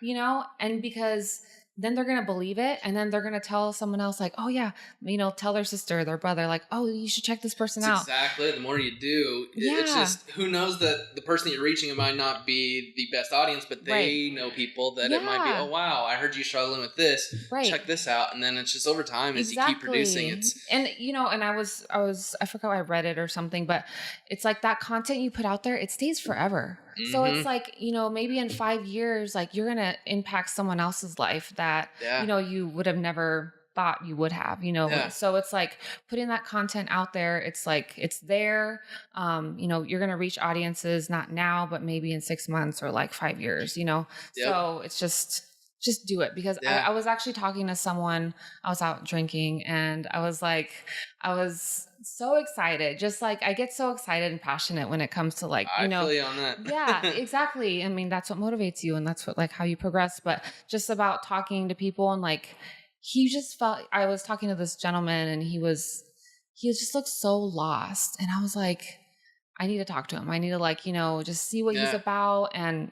you know, and because then they're going to believe it. And then they're going to tell someone else like, oh yeah, you know, tell their sister, their brother, like, oh, you should check this person out.
Exactly. The more you do, it's just, who knows that the person that you're reaching, it might not be the best audience, but they know people that it might be, oh wow, I heard you struggling with this. Check this out. And then it's just over time as you keep producing it.
And, you know, and I forgot I read it or something, but it's like that content you put out there, it stays forever. Mm-hmm. So it's like, you know, maybe in 5 years, like you're going to impact someone else's life that, you know, you would have never thought you would have, you know? So it's like putting that content out there. It's like, it's there. You know, you're going to reach audiences, not now, but maybe in 6 months or like 5 years, you know? So it's just do it. Because I was actually talking to someone, I was out drinking and I was so excited. Just like, I get so excited and passionate when it comes to like, you know,
I feel you on that.
Yeah, exactly. I mean, that's what motivates you and that's what, like how you progress, but just about talking to people and like, he just felt, I was talking to this gentleman and he just looked so lost. And I was like, I need to talk to him. I need to like, you know, just see what he's about. And,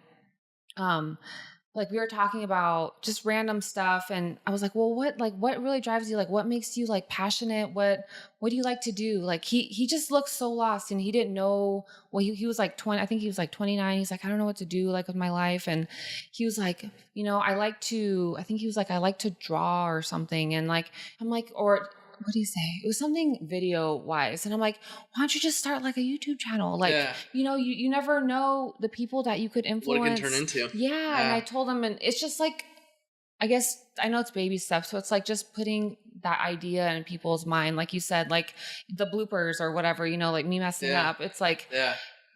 like we were talking about just random stuff and I was like, well, what really drives you? Like, what makes you like passionate? What do you like to do? Like he just looked so lost and he didn't know, well, he was like 20, I think he was like 29. He's like, I don't know what to do like with my life. And he was like, you know, I like to draw or something. And like, I'm like, or what do you say? It was something video wise. And I'm like, why don't you just start like a YouTube channel? Like, you know, you never know the people that you could influence.
What it can turn into.
Yeah. And I told him, and it's just like, I guess I know it's baby steps. So it's like just putting that idea in people's mind. Like you said, like the bloopers or whatever, you know, like me messing up. It's like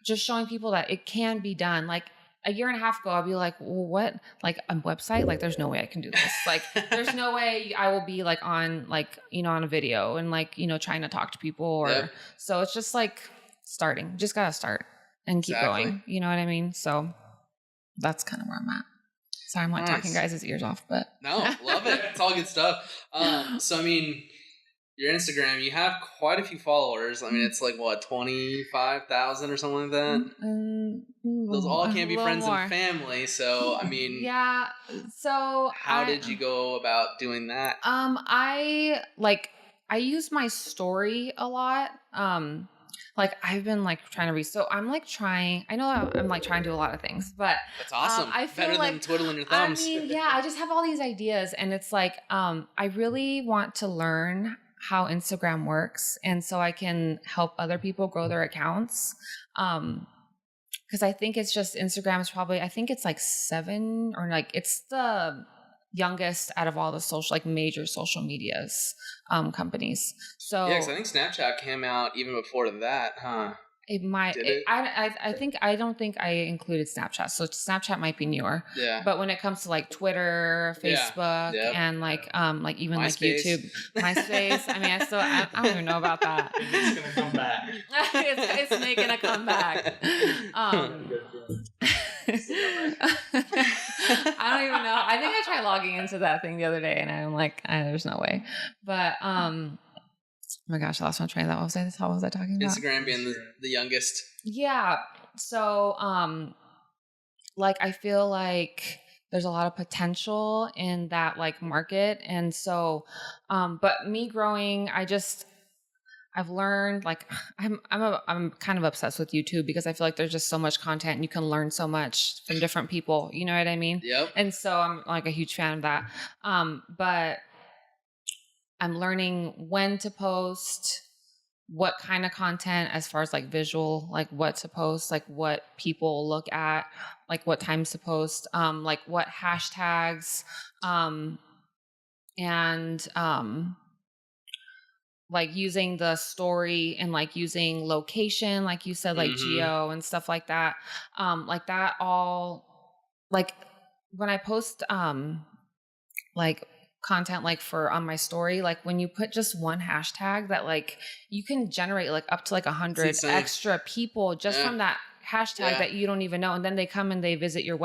just showing people that it can be done. Like, a year and a half ago, I'd be like, well, what? Like a website? Like, there's no way I can do this. Like, there's no way I will be like on like, you know, on a video and like, you know, trying to talk to people or, so it's just like starting, just got to start and keep going. You know what I mean? So that's kind of where I'm at. Sorry, I'm like talking guys' ears off, but.
No, love it. It's all good stuff. So, I mean, your Instagram, you have quite a few followers. I mean, it's like, what, 25,000 or something like that? Those all can't be friends and family. So, I mean.
Yeah. So.
How did you go about doing that?
I use my story a lot. Like I've been like trying to read. So I'm like trying, I know I'm like trying to do a lot of things, but
that's awesome.
I feel
better
like,
than twiddling your thumbs.
I mean, yeah, I just have all these ideas and it's like, I really want to learn how Instagram works. And so I can help other people grow their accounts. because I think it's just Instagram is probably, I think it's like 7 or like it's the youngest out of all the social, like major social medias companies. So
yeah, because I think Snapchat came out even before that, huh?
It might. I don't think I included Snapchat. So Snapchat might be newer.
Yeah.
But when it comes to like Twitter, Facebook, and like even
MySpace.
like YouTube, MySpace. I mean, I don't even know about that.
It's gonna come back.
it's making a comeback. I don't even know. I think I tried logging into that thing the other day, and I'm like, there's no way. But oh my gosh, I lost my train of thought. What was I talking about?
Instagram being the youngest.
Yeah. So, like, I feel like there's a lot of potential in that like market. And so, but me growing, I've learned like, I'm kind of obsessed with YouTube because I feel like there's just so much content and you can learn so much from different people. You know what I mean?
Yep.
And so I'm like a huge fan of that. But I'm learning when to post, what kind of content as far as like visual, like what to post, like what people look at, like what times to post, like what hashtags, and like using the story and like using location, like you said, like geo and stuff like that. Like that all, like when I post like content like for on my story, like when you put just one hashtag that like you can generate like up to like 100 extra people just from that hashtag that you don't even know, and then they come and they visit your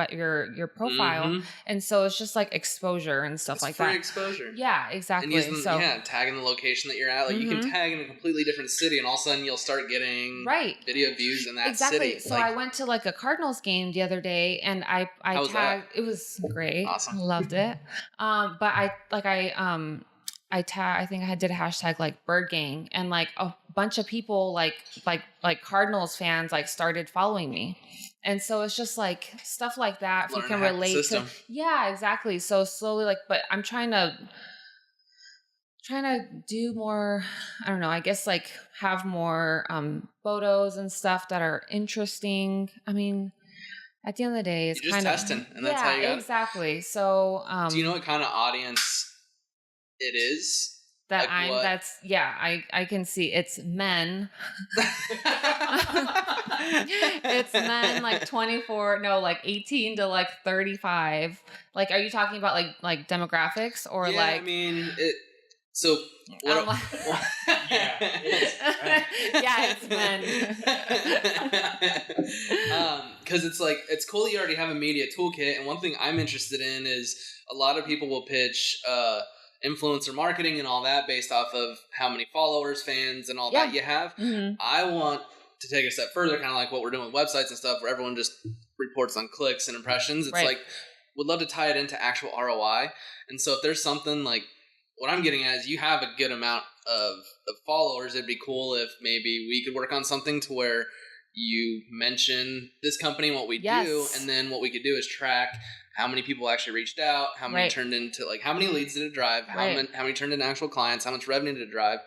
profile, and so it's just like exposure and stuff like that.
Free exposure.
Yeah, exactly.
And using, tagging the location that you're at. Like you can tag in a completely different city, and all of a sudden you'll start getting video views in that city.
So I went to like a Cardinals game the other day, and I tagged. It was great. Awesome. Loved it. But I think I did a hashtag like Bird Gang, and like a bunch of people like Cardinals fans like started following me. And so it's just like stuff like that. If you can relate to, exactly. So slowly, like, but I'm trying to do more, I don't know, I guess like have more photos and stuff that are interesting. I mean, at the end of the day, it's
you're just testing, and that's how you got
exactly. So
do you know what kind of audience it is?
That like I can see it's men. It's men like 18 to like 35. Like, are you talking about like demographics or like?
I mean it. So what?
It's men.
Because it's like it's cool that you already have a media toolkit, and one thing I'm interested in is a lot of people will pitch influencer marketing and all that based off of how many followers, fans, and all that you have. I want to take a step further, kind of like what we're doing with websites and stuff, where everyone just reports on clicks and impressions. It's like, would love to tie it into actual ROI. And so if there's something like, what I'm getting at is you have a good amount of followers. It'd be cool if maybe we could work on something to where you mention this company and what we do, and then what we could do is track how many people actually reached out, how many turned into, like, how many leads did it drive, how many turned into actual clients, how much revenue did it drive,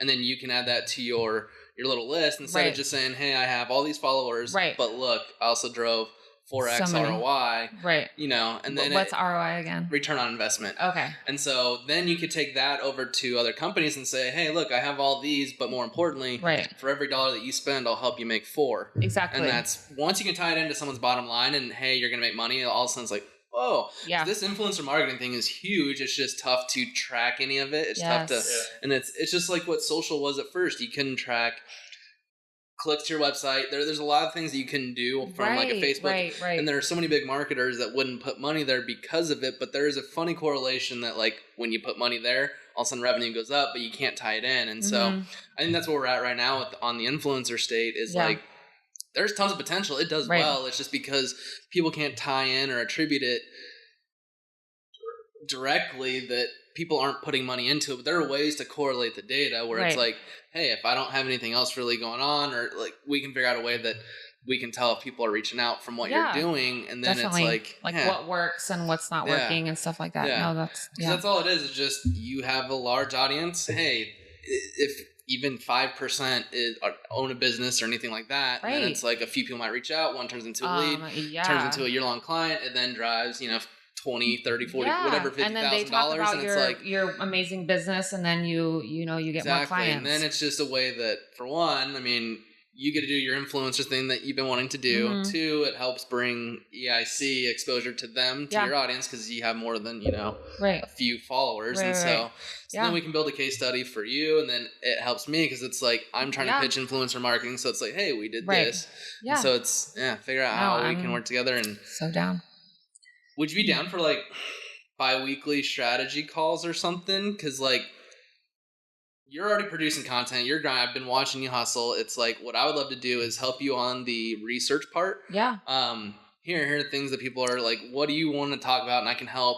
and then you can add that to your little list instead of just saying, hey, I have all these followers, but look, I also drove 4x ROI, you know, and then
what's ROI again?
Return on investment.
Okay.
And so then you could take that over to other companies and say, hey, look, I have all these, but more importantly, for every dollar that you spend, I'll help you make 4.
Exactly.
And that's, once you can tie it into someone's bottom line and, hey, you're going to make money, all of a sudden it's like, whoa, so this influencer marketing thing is huge. It's just tough to track any of it. It's tough to, and it's just like what social was at first. You couldn't track clicks to your website. There's a lot of things that you can do from like a Facebook, and there are so many big marketers that wouldn't put money there because of it. But there is a funny correlation that like when you put money there, all of a sudden revenue goes up, but you can't tie it in. And so I think that's where we're at right now on the influencer state is like, there's tons of potential. It does well. It's just because people can't tie in or attribute it directly that people aren't putting money into it. But there are ways to correlate the data where it's like, hey, if I don't have anything else really going on, or like we can figure out a way that we can tell if people are reaching out from what you're doing. And then it's like
what works and what's not working and stuff like that. No, that's
all it is just you have a large audience. Hey, if even 5% is own a business or anything like that.
Right.
And then it's like a few people might reach out. One turns into a lead, turns into a year-long client, and then drives, 20, 30, 40, whatever, $50,000.
And then they talk about your amazing business, and then you get more clients.
And then it's just a way that, for one, I mean, you get to do your influencer thing that you've been wanting to do. Mm-hmm. Two, it helps bring EIC exposure to them, to your audience, because you have more than, a few followers. And so then we can build a case study for you, and then it helps me because it's like I'm trying to pitch influencer marketing. So it's like, hey, we did this. Yeah. And so it's, figure out how we can work together. And
so down.
Would you be down for like bi-weekly strategy calls or something? Because like, you're already producing content. I've been watching you hustle. It's like, what I would love to do is help you on the research part.
Yeah.
Here are things that people are like, what do you want to talk about? And I can help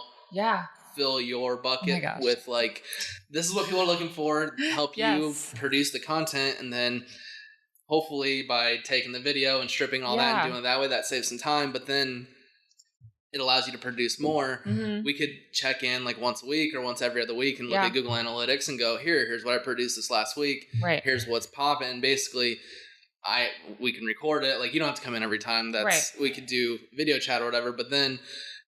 fill your bucket with like, this is what people are looking for, help you produce the content. And then hopefully by taking the video and stripping all that and doing it that way, that saves some time. But then it allows you to produce more. Mm-hmm. We could check in like once a week or once every other week and look at Google Analytics and go, here's what I produced this last week. Right. Here's what's popping. Basically, we can record it. Like, you don't have to come in every time. We could do video chat or whatever, but then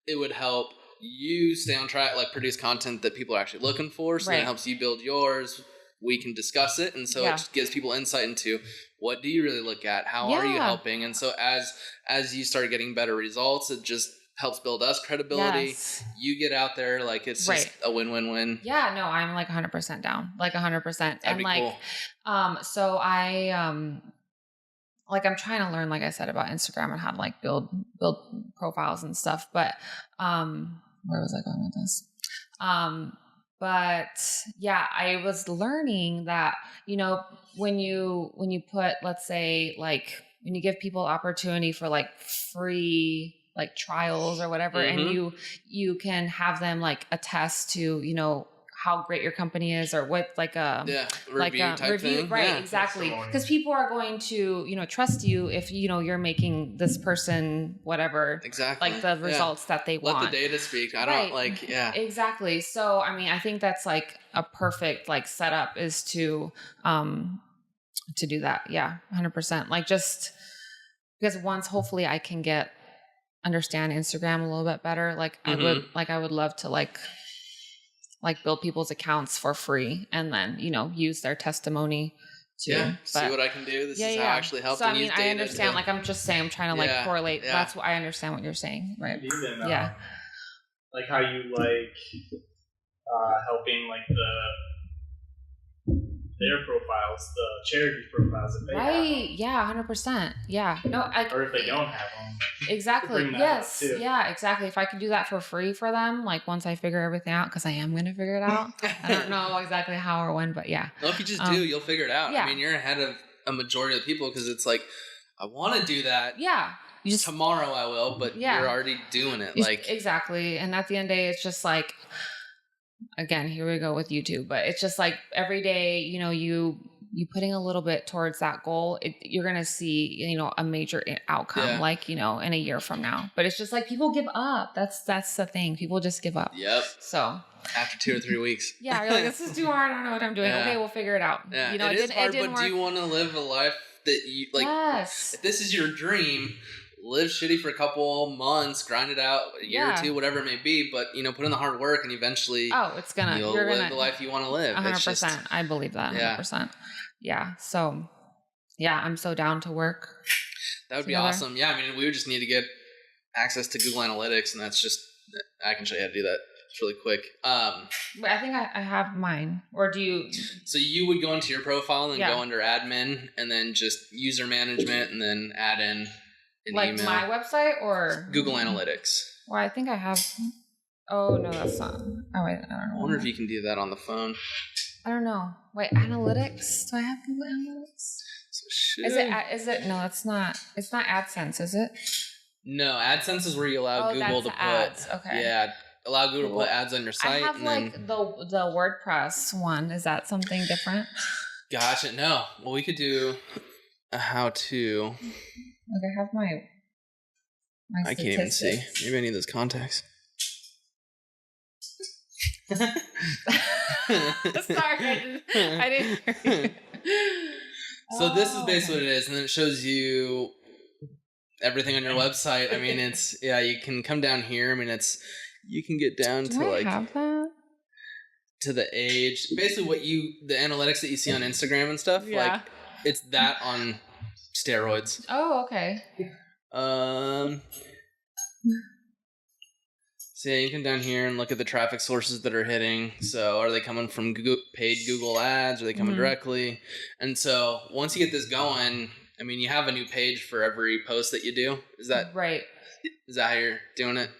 it would help you stay on track, like produce content that people are actually looking for. So then it helps you build yours. We can discuss it. And so it just gives people insight into what do you really look at? How are you helping? And so as you start getting better results, it just helps build us credibility. Yes. You get out there, like it's just a win-win-win.
Yeah, no, I'm like 100% down, like 100%.
That'd
and
be
like,
cool.
So I'm trying to learn, like I said, about Instagram and how to like build profiles and stuff. But where was I going with this? But yeah, I was learning that, when you put, let's say, like when you give people opportunity for like free like trials or whatever, and you can have them like attest to, how great your company is, or what like a
review type thing.
Right. Yeah. Exactly. Because people are going to, trust you if, you're making this person, whatever, like the results that they want.
Let the data speak. I don't
Exactly. So, I mean, I think that's like a perfect like setup is to do that. Yeah. 100%. Like just because once hopefully I can understand Instagram a little bit better. Like I would love to like build people's accounts for free and then, use their testimony to
see what I can do. This is how I actually help. So I mean,
I understand, like I'm just saying, I'm trying to like correlate. Yeah. That's what I understand what you're saying. Right.
Even, like how you like, helping like their profiles, the charity profiles that they have.
Right. Yeah. 100%. Yeah. No.
Or if they don't have them.
Exactly. Yes. Yeah. Exactly. If I could do that for free for them, like once I figure everything out, because I am going to figure it out. I don't know exactly how or when, but yeah.
Well, if you just do, you'll figure it out. Yeah. I mean, you're ahead of a majority of the people because it's like, I want to do that.
Yeah.
Tomorrow I will, but you're already doing it.
Exactly. And at the end of the day, it's just like, again, here we go with YouTube, but it's just like every day, you putting a little bit towards that goal, you're going to see, a major outcome, like, in a year from now. But it's just like people give up. That's the thing. People just give up.
Yep.
So
after 2 or 3 weeks.
Yeah. You're like, this is too hard. I don't know what I'm doing. Okay, we'll figure it out.
Yeah. It is hard, but do you want to live a life that you like?
Yes.
If this is your dream, live shitty for a couple months, grind it out a year or two, whatever it may be, but put in the hard work and eventually you'll live the life you want to live.
100%. I believe that. 100%. Yeah. So I'm so down to work.
That would be awesome. Yeah. I mean, we would just need to get access to Google Analytics, and that's just, I can show you how to do that. It's really quick.
But I think I have mine. Or do you?
So you would go into your profile and go under admin and then just user management and then add in an email.
My website or?
Google Analytics.
Well, I think I have. Oh, no, that's not. Oh, wait. I don't know.
I wonder if you can do that on the phone.
I don't know. Wait, analytics? Do I have Google Analytics?
So
is it? No, it's not. It's not AdSense, is it?
No, AdSense is where you allow Google to put
ads. Okay.
Yeah, allow Google to put ads on your site.
I have the WordPress one. Is that something different?
Gotcha. No. Well, we could do a how-to.
Like I have my
I can't even see. Maybe I need those contacts.
Sorry, I didn't hear you.
So this is basically what it is, and then it shows you everything on your website. I mean, it's you can come down here. I mean, you can get down to like
have that?
To the age, basically the analytics that you see on Instagram and stuff.
Yeah.
Like it's that on steroids.
Oh, okay.
So yeah, you can down here and look at the traffic sources that are hitting. So are they coming from paid Google ads? Are they coming directly? And so once you get this going, I mean, you have a new page for every post that you do. Is that
right?
Is that how you're doing it?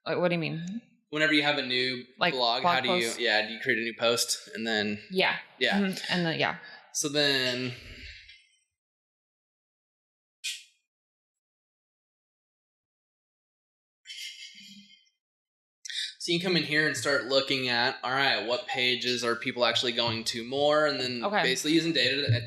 Like, what do you mean?
Whenever you have a new blog, how do you? Yeah, do you create a new post and then?
Yeah.
Yeah.
And then
So then. So you can come in here and start looking at, all right, what pages are people actually going to more? And then basically using data.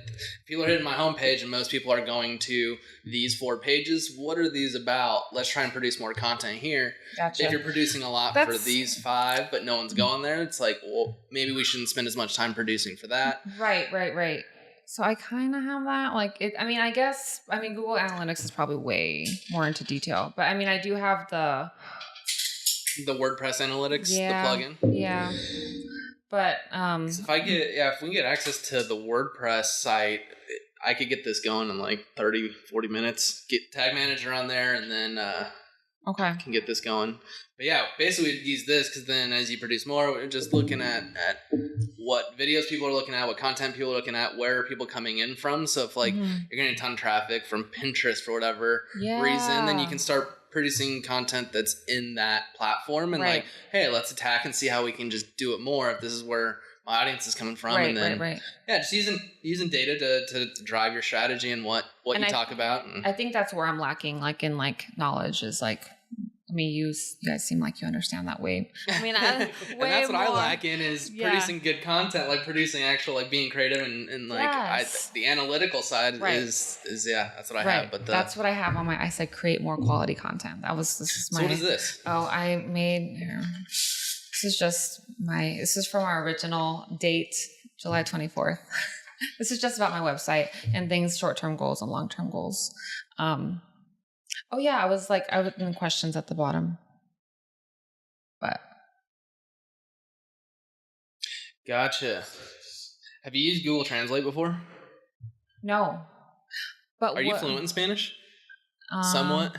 People are hitting my homepage and most people are going to these 4 pages. What are these about? Let's try and produce more content here.
Gotcha.
If you're producing a lot for these 5, but no one's going there, it's like, well, maybe we shouldn't spend as much time producing for that.
Right. So I kind of have that. Like, I guess Google Analytics is probably way more into detail. But I mean, I do have the
WordPress Analytics, the plugin.
Yeah. But
so if we get access to the WordPress site, I could get this going in like 30, 40 minutes. Get Tag Manager on there and then can get this going. But yeah, basically we'd use this because then as you produce more, we're just looking at what videos people are looking at, what content people are looking at, where are people coming in from. So if like you're getting a ton of traffic from Pinterest for whatever reason, then you can start producing content that's in that platform and like, hey, let's attack and see how we can just do it more if this is where my audience is coming from. And then just using data to drive your strategy and what you talk about. And I
think that's where I'm lacking, like in like knowledge is like, I mean, you guys seem like you understand that way. I mean,
and that's what I lack in is producing good content, like producing actual, like being creative and like the analytical side is that's what I have. But
that's what I have on I said create more quality content. This is my.
So what is this?
Oh, I made here. This is from our original date, July 24th. This is just about my website and things, short-term goals and long-term goals. Oh yeah, I was in questions at the bottom. But
gotcha. Have you used Google Translate before?
No. But
are you fluent in Spanish? Somewhat.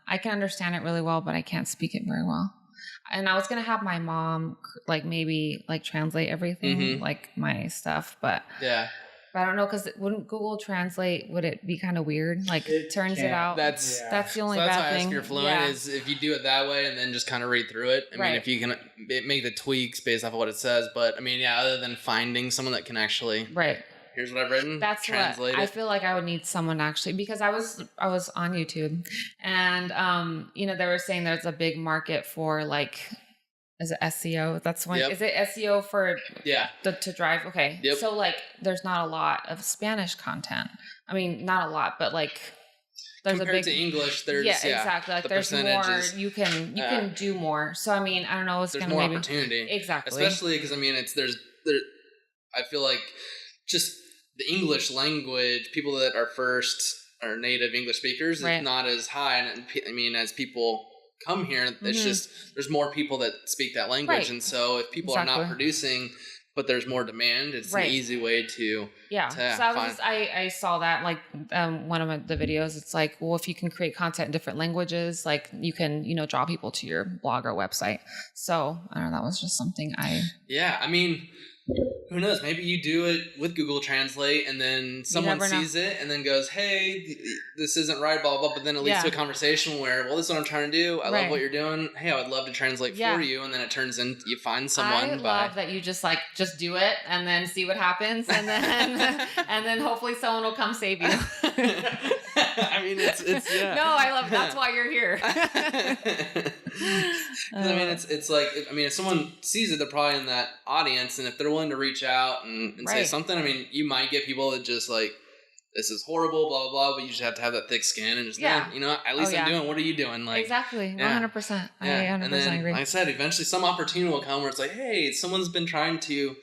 I can understand it really well, but I can't speak it very well. And I was gonna have my mom maybe translate everything, like my stuff, but I don't know, because wouldn't Google Translate, would it be kind of weird? Like, it turns it out. That's the only bad thing. That's why I ask you're
fluent is if you do it that way and then just kind of read through it. I mean, if you can make the tweaks based off of what it says. But, I mean, other than finding someone that can actually... Here's what I've written.
That's
translate
I feel like I would need someone actually, because I was on YouTube and, they were saying there's a big market for is it SEO? That's one. Is it SEO for to drive? Okay.
Yep.
So there's not a lot of Spanish content. I mean, not a lot, but there's
compared
a big
to English. There's
exactly. Like there's more. You can do more. So I mean, I don't know. There's
more opportunity.
Exactly.
Especially because I mean, I feel like just the English language, people that are native English speakers, is not as high. And I mean, as people come here, it's just there's more people that speak that language, and so if people are not producing, but there's more demand, it's an easy way to
so I saw that one of the videos. It's like, well, if you can create content in different languages, you can draw people to your blog or website. So I don't know, that was just something I
mean, who knows? Maybe you do it with Google Translate and then someone sees it and then goes, hey, this isn't right, blah, blah, but then it leads to a conversation where, well, this is what I'm trying to do. I love what you're doing. Hey, I would love to translate for you. And then it turns into you find someone.
I love that you just do it and then see what happens. And then, and then hopefully someone will come save you.
I mean, it's
No, I love that's why you're here.
I mean, it's like, if someone sees it, they're probably in that audience, and if they're willing to reach out and say something, I mean, you might get people that just this is horrible, blah, blah, blah, but you just have to have that thick skin and just, you know, at least I'm doing, what are you doing? Like,
exactly. 100%. I 100%
and then,
agree.
like I said, eventually some opportunity will come where it's like, hey, someone's been trying to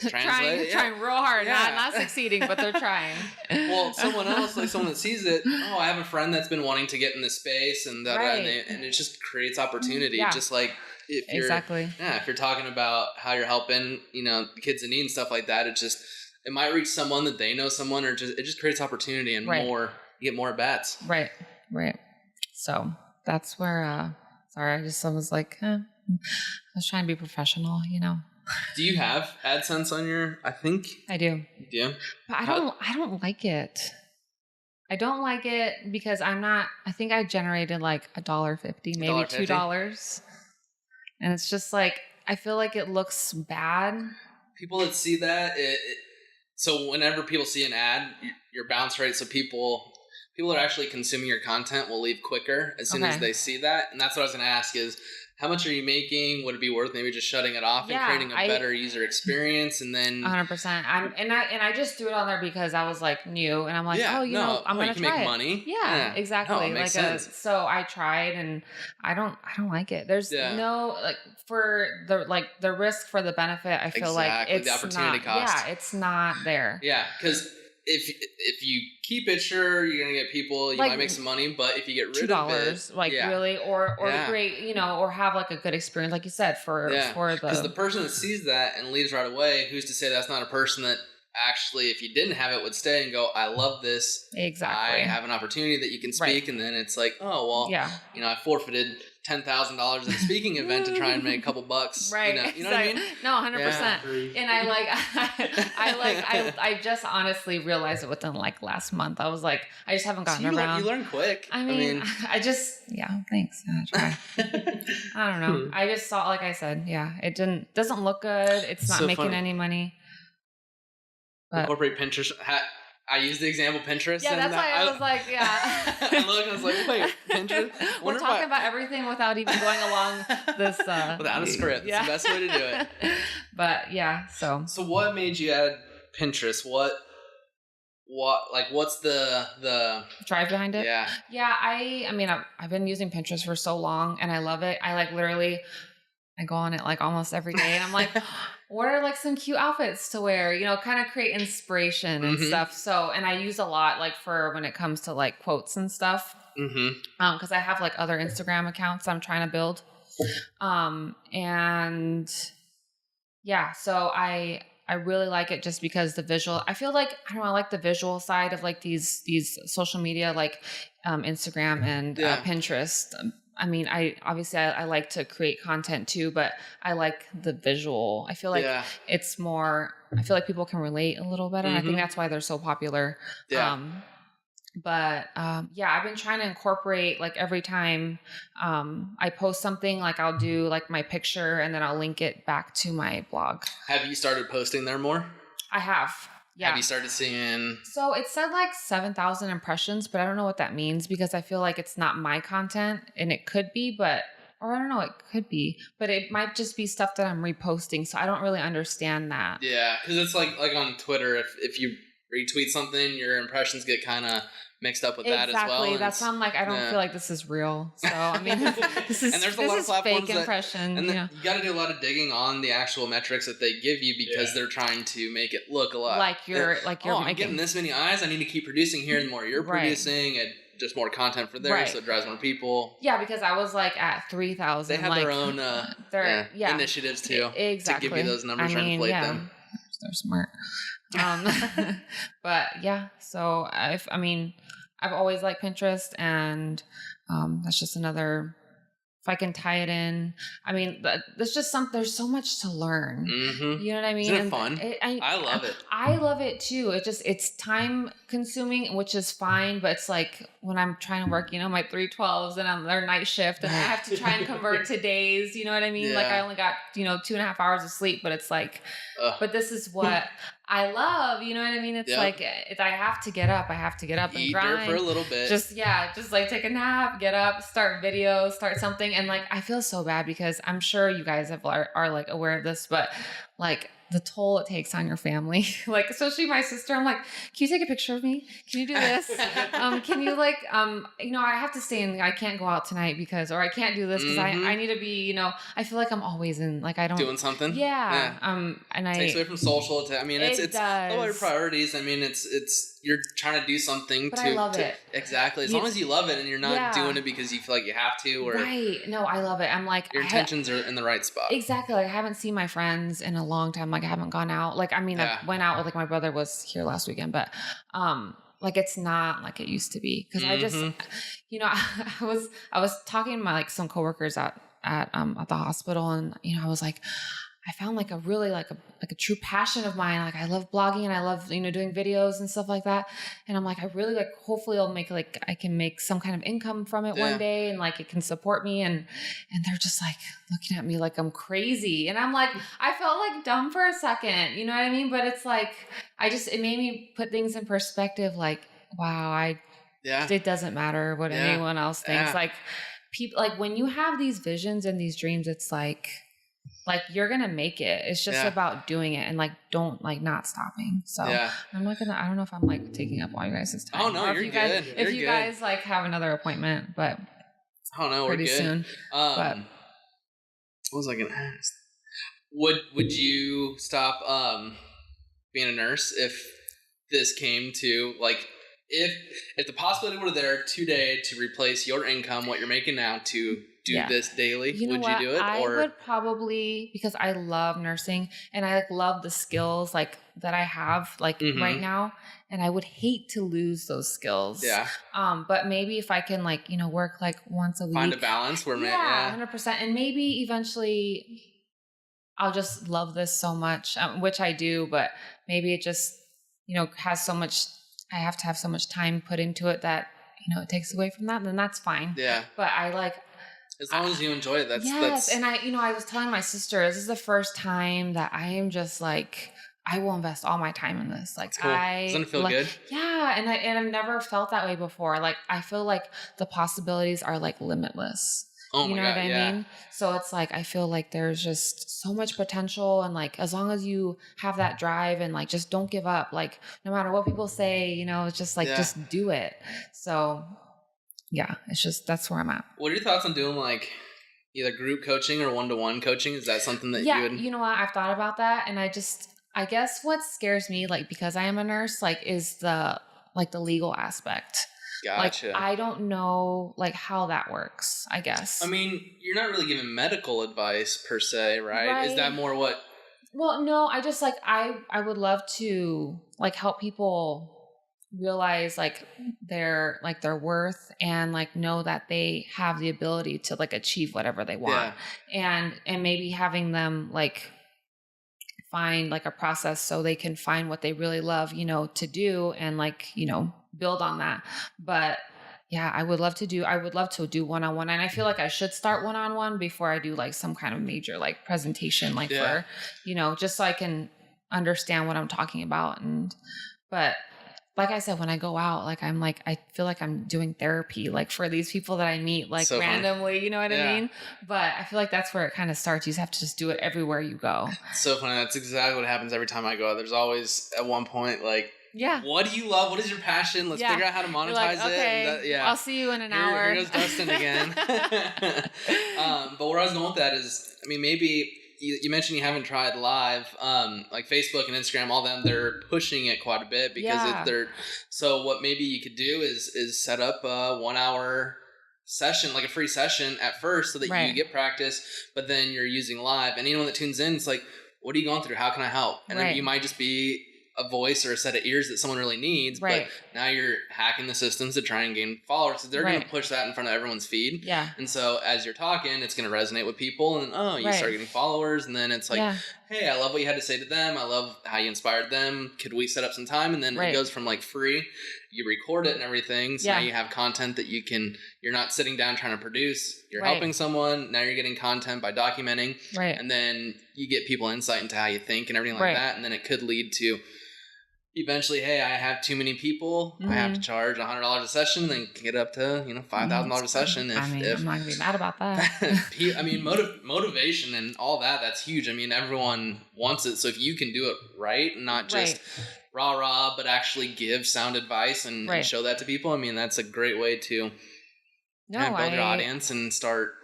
translate.
Trying real hard, not succeeding, but they're trying.
Well, someone else, like someone that sees it, I have a friend that's been wanting to get in this space and and it just creates opportunity. Just like if you're, if you're talking about how you're helping, you know, the kids in need and stuff like that, it might reach someone that they know someone, or it just creates opportunity and you get more bats. Right.
So that's where, I was like, I was trying to be professional, you know.
Do you have AdSense on your, I think?
I do.
You do?
But I don't like it. I don't like it because I think I generated like $1.50, maybe $2. And it's just like, I feel like it looks bad.
People that see that, so whenever people see an ad, your bounce rate, so people that are actually consuming your content will leave quicker as soon as they see that. And that's what I was going to ask is, how much are you making? Would it be worth maybe just shutting it off and creating a better user experience? And then
100%. I just threw it on there because I was like new, and I'm like, I'm gonna try
make
it.
money.
Yeah, exactly.
No, it makes sense.
So I tried, and I don't like it. There's no like for the risk for the benefit. I feel like it's
the opportunity cost.
Yeah, it's not there.
Yeah, because if you keep it, sure, you're gonna get people. You might make some money, but if you get rid of it,
really, or great, you know, or have like a good experience, like you said, because
the person that sees that and leaves right away, who's to say that's not a person that actually, if you didn't have it, would stay and go, I love this.
Exactly.
I have an opportunity that you can speak, and then it's like, oh well, you know, I forfided $10,000 at a speaking event to try and make a couple bucks.
Right.
You know what I mean?
No, 100%. And I just honestly realized it within like last month. I was like, I just haven't gotten around.
You learn quick.
I mean, thanks. I don't know. I just saw, like I said, it doesn't look good. It's not making any money. But
incorporate Pinterest. I used the example Pinterest.
Yeah, that's why I was like,
I looked and I was like, wait, Pinterest?
We're talking about everything without even going along this.
Without a script. Yeah. It's the best way to do it.
But yeah, so.
So what made you add Pinterest? What's the
drive behind it?
Yeah.
Yeah, I mean, I've been using Pinterest for so long and I love it. I like literally, I go on it like almost every day and I'm like, what are like some cute outfits to wear, you know, kind of create inspiration and stuff. So, and I use a lot like for when it comes to like quotes and stuff. Cause I have like other Instagram accounts I'm trying to build. And yeah, so I really like it just because the visual, I feel like, I like the visual side of like these social media, like, Instagram and Pinterest. I mean, I like to create content too, but I like the visual. I feel like it's more, I feel like people can relate a little better. And I think that's why they're so popular. Yeah. I've been trying to incorporate like every time, I post something, like I'll do like my picture and then I'll link it back to my blog.
Have you started posting there more?
I have. Yeah.
Have you started seeing?
So it said like 7,000 impressions, but I don't know what that means because I feel like it's not my content and it could be, or I don't know, it could be, but it might just be stuff that I'm reposting. So I don't really understand that.
Yeah. Cause it's like on Twitter, if you retweet something, your impressions get kind of mixed up with that as well.
Exactly. That's why I'm like, I don't feel like this is real. So, I mean, this is,
and there's a lot of platforms
fake impression.
And you got to do a lot of digging on the actual metrics that they give you because they're trying to make it look a lot.
Like you're
I'm getting this many eyes. I need to keep producing here. The more you're producing and just more content for there. So it drives more people.
Yeah. Because I was like at 3,000.
They have their own initiatives too.
Exactly.
To give you those numbers and inflate them.
They're smart. But yeah, so I've always liked Pinterest and, that's just another, if I can tie it in, I mean, there's just there's so much to learn. You know what I mean?
Isn't it fun? I love it.
I love it too. It's time consuming, which is fine, but it's like when I'm trying to work, you know, my 312s and they're night shift and I have to try and convert to days, you know what I mean? Like I only got, 2.5 hours of sleep, but it's like, but this is what I love, you know what I mean? It's like, I have to get up and grind
for a little bit.
Just like take a nap, get up, start videos, start something. And like, I feel so bad because I'm sure you guys are like aware of this, but like the toll it takes on your family. Like, especially my sister, I'm like, can you take a picture of me? Can you do this? Can you like, I have to stay in, I can't go out tonight or I can't do this because I need to be, I feel like I'm always in, like, I don't.
Doing something?
Yeah. And
it takes away from social. It's
does.
all your priorities. I mean, you're trying to do something
but I love it.
Exactly. As long as you love it and you're not doing it because you feel like you have to or.
Right. No, I love it. I'm like.
Your intentions are in the right spot.
Exactly. Like, I haven't seen my friends in a long time. Like, I haven't gone out. Like, I mean, I went out with, like, my brother was here last weekend, but, like, it's not like it used to be. Cause I just, I was talking to my, like, some coworkers at the hospital, and, I was like, I found like a really like a true passion of mine. Like, I love blogging and I love, doing videos and stuff like that. And I'm like, I really like, hopefully I'll make like, I can make some kind of income from it one day, and like, it can support me. And they're just like looking at me like I'm crazy. And I'm like, I felt like dumb for a second, you know what I mean? But it's like, it made me put things in perspective. Like, wow, it doesn't matter what anyone else thinks. Like, people, like, when you have these visions and these dreams, it's like you're going to make it. It's just about doing it and like, don't like not stopping. So I'm not going to, I don't know if I'm like taking up all you guys' time.
Oh no, you're good.
If you guys like have another appointment, but
oh no, we're good.
Soon.
But what was I going to ask? Would you stop being a nurse if this came to like, if the possibility were there today to replace your income, what you're making now, to do this daily, would you do it?
I would probably, because I love nursing and I like love the skills like that I have like right now, and I would hate to lose those skills. Yeah. But maybe if I can like, work like once a week.
Find a balance where
100%. And maybe eventually I'll just love this so much, which I do, but maybe it just, has so much, I have to have so much time put into it that, it takes away from that, then that's fine.
Yeah.
But I like,
as long as you enjoy it, that's
and I was telling my sister, this is the first time that I am just like, I will invest all my time in this. Like,
cool. Doesn't it feel good?
Yeah, and I've never felt that way before. Like, I feel like the possibilities are like limitless.
Oh my God,
what I mean? So it's like, I feel like there's just so much potential, and like, as long as you have that drive and like, just don't give up. Like, no matter what people say, it's just like, just do it. So yeah, it's just, that's where I'm at.
What are your thoughts on doing like either group coaching or one-to-one coaching? Is that something that you would?
You know what? I've thought about that, and I guess what scares me, like, because I am a nurse, like, is the legal aspect.
Gotcha.
Like, I don't know, like, how that works, I guess.
I mean, you're not really giving medical advice per se, right? Is that more what?
Well, no, I just, like, I would love to, like, help people realize, like, their worth, and, like, know that they have the ability to, like, achieve whatever they want. And maybe having them, like, find, like, a process so they can find what they really love, to do, and, like, build on that. But yeah, I would love to do one-on-one, and I feel like I should start one-on-one before I do like some kind of major like presentation, like for, just so I can understand what I'm talking about. But like I said, when I go out, like, I'm like, I feel like I'm doing therapy, like, for these people that I meet, like, so randomly, you know what I mean? But I feel like that's where it kind of starts. You just have to just do it everywhere you go.
It's so funny. That's exactly what happens every time I go out. There's always at one point, like, what do you love? What is your passion? Let's figure out how to monetize
like, okay,
it. And
I'll see you in an hour.
Here goes Dustin again. But where I was going with that is, I mean, maybe you mentioned you haven't tried live, like Facebook and Instagram, all them, they're pushing it quite a bit because so what maybe you could do is set up a 1 hour session, like a free session at first, so that you get practice, but then you're using live, and anyone that tunes in, it's like, what are you going through? How can I help? And then you might just be a voice or a set of ears that someone really needs, but now you're hacking the systems to try and gain followers. So they're going to push that in front of everyone's feed. Yeah. And so as you're talking, it's going to resonate with people, and you start getting followers, and then it's like, hey, I love what you had to say to them. I love how you inspired them. Could we set up some time? And then it goes from like free, you record it and everything. So now you have content that you're not sitting down trying to produce. You're helping someone. Now you're getting content by documenting. And then you get people insight into how you think and everything like that. And then it could lead to eventually, hey, I have too many people. I have to charge $100 a session, then get up to $5,000 a session.
I'm not gonna be mad about that.
I mean, motivation and all that. That's huge. I mean, everyone wants it. So if you can do it right, not just rah, but actually give sound advice and show that to people. I mean, that's a great way to build your audience and start.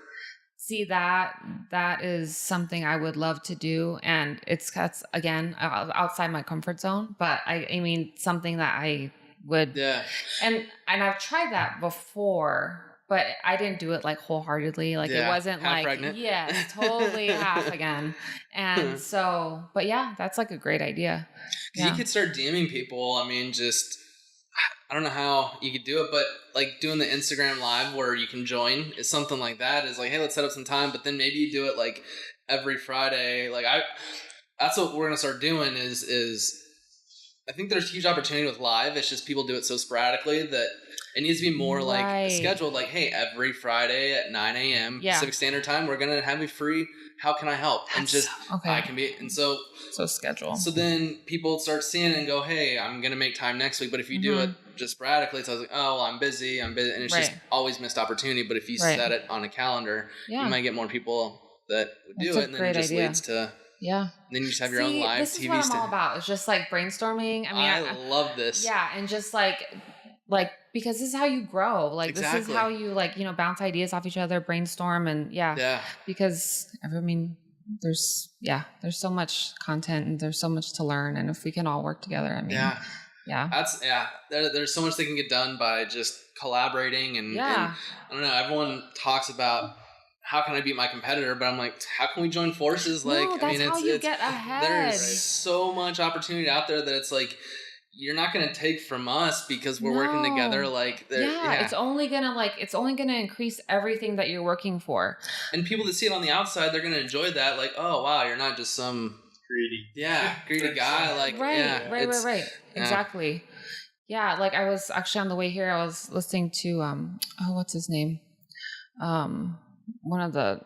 See, that is something I would love to do, and that's again outside my comfort zone. But I mean, something that I would, and I've tried that before, but I didn't do it like wholeheartedly. Like it wasn't
half
like
pregnant.
Yes, totally half again. And so, but yeah, that's like a great idea.
You could start DMing people. I mean, just. I don't know how you could do it, but like doing the Instagram live where you can join is something like that. Is like, hey, let's set up some time, but then maybe you do it like every Friday. Like that's what we're gonna start doing. Is I think there's huge opportunity with live. It's just people do it so sporadically that it needs to be more like scheduled. Like, hey, every Friday at 9 a.m. Pacific Standard Time, we're gonna have you free. How can I help? And just I can be and so
schedule.
So then people start seeing it and go, hey, I'm gonna make time next week. But if you do it just sporadically, it's like, oh, well, I'm busy, and it's just always missed opportunity. But if you set it on a calendar, you might get more people that would do it, and then it just leads to then you just have your own live
this
TV.
Is what I'm all about. It's just like brainstorming. I mean,
I love this.
Yeah, and just like because this is how you grow. Like this is how you bounce ideas off each other, brainstorm, and because I mean. There's so much content and there's so much to learn, and if we can all work together, I mean, there's so much that can get done by just collaborating and I don't know. Everyone talks about how can I beat my competitor, but I'm like, how can we join forces? Like, that's how you get ahead.
There's so much opportunity out there that it's like. You're not going to take from us because we're working together. Like,
it's only gonna increase everything that you're working for.
And people that see it on the outside, they're going to enjoy that. Like, oh wow, you're not just some greedy guy. Like,
right. Exactly. Yeah. Like I was actually on the way here, I was listening to what's his name? One of the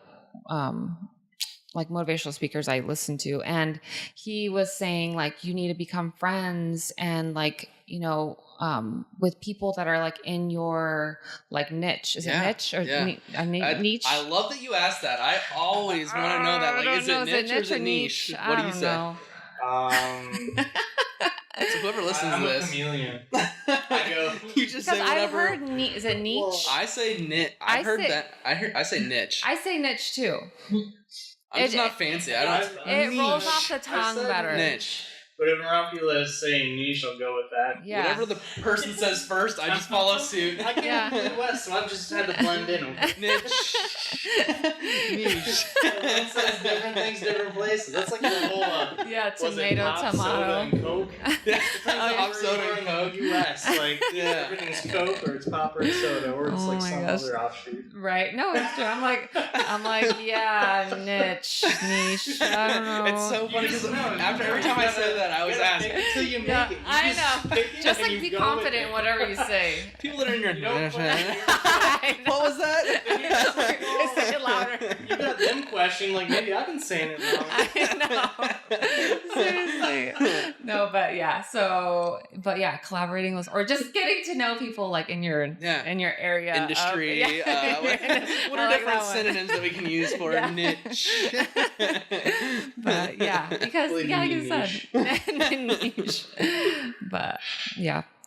like motivational speakers I listen to, and he was saying like you need to become friends and like with people that are like in your like niche. Is it niche or niche?
I love that you asked that. I always want to know that. Like, is it niche or is it niche? What do you say? So whoever listens to this,
I'm a chameleon. I go.
You just say whatever.
I've heard is it niche?
Well, I say niche. I say niche.
I say niche too.
I'm just not fancy. I don't.
It rolls off the tongue better.
Niche.
But if Rafaela is saying niche, I'll go with that.
Yeah.
Whatever the person says first, I just follow suit.
I came from the Midwest, so I've just had to blend in.
Niche.
Niche. Everyone says different things, different places. That's like the whole
tomato,
pop, soda, and Coke.
Pop, soda, and Coke.
U.S. Like everything's Coke or it's pop or it's soda or it's like some other offshoot.
Right? No, it's true. I'm like, niche. I don't know.
It's so funny because after every time I say that, I always ask
until you make it.
I know. Just like be confident in whatever you say.
People that are in your
what
was that?
Say it louder.
You got them questioning like maybe I've been saying it wrong.
I know. Seriously. No, but collaborating was, or just getting to know people like in your area,
industry. What are different synonyms that we can use for niche?
But because like you said, niche. But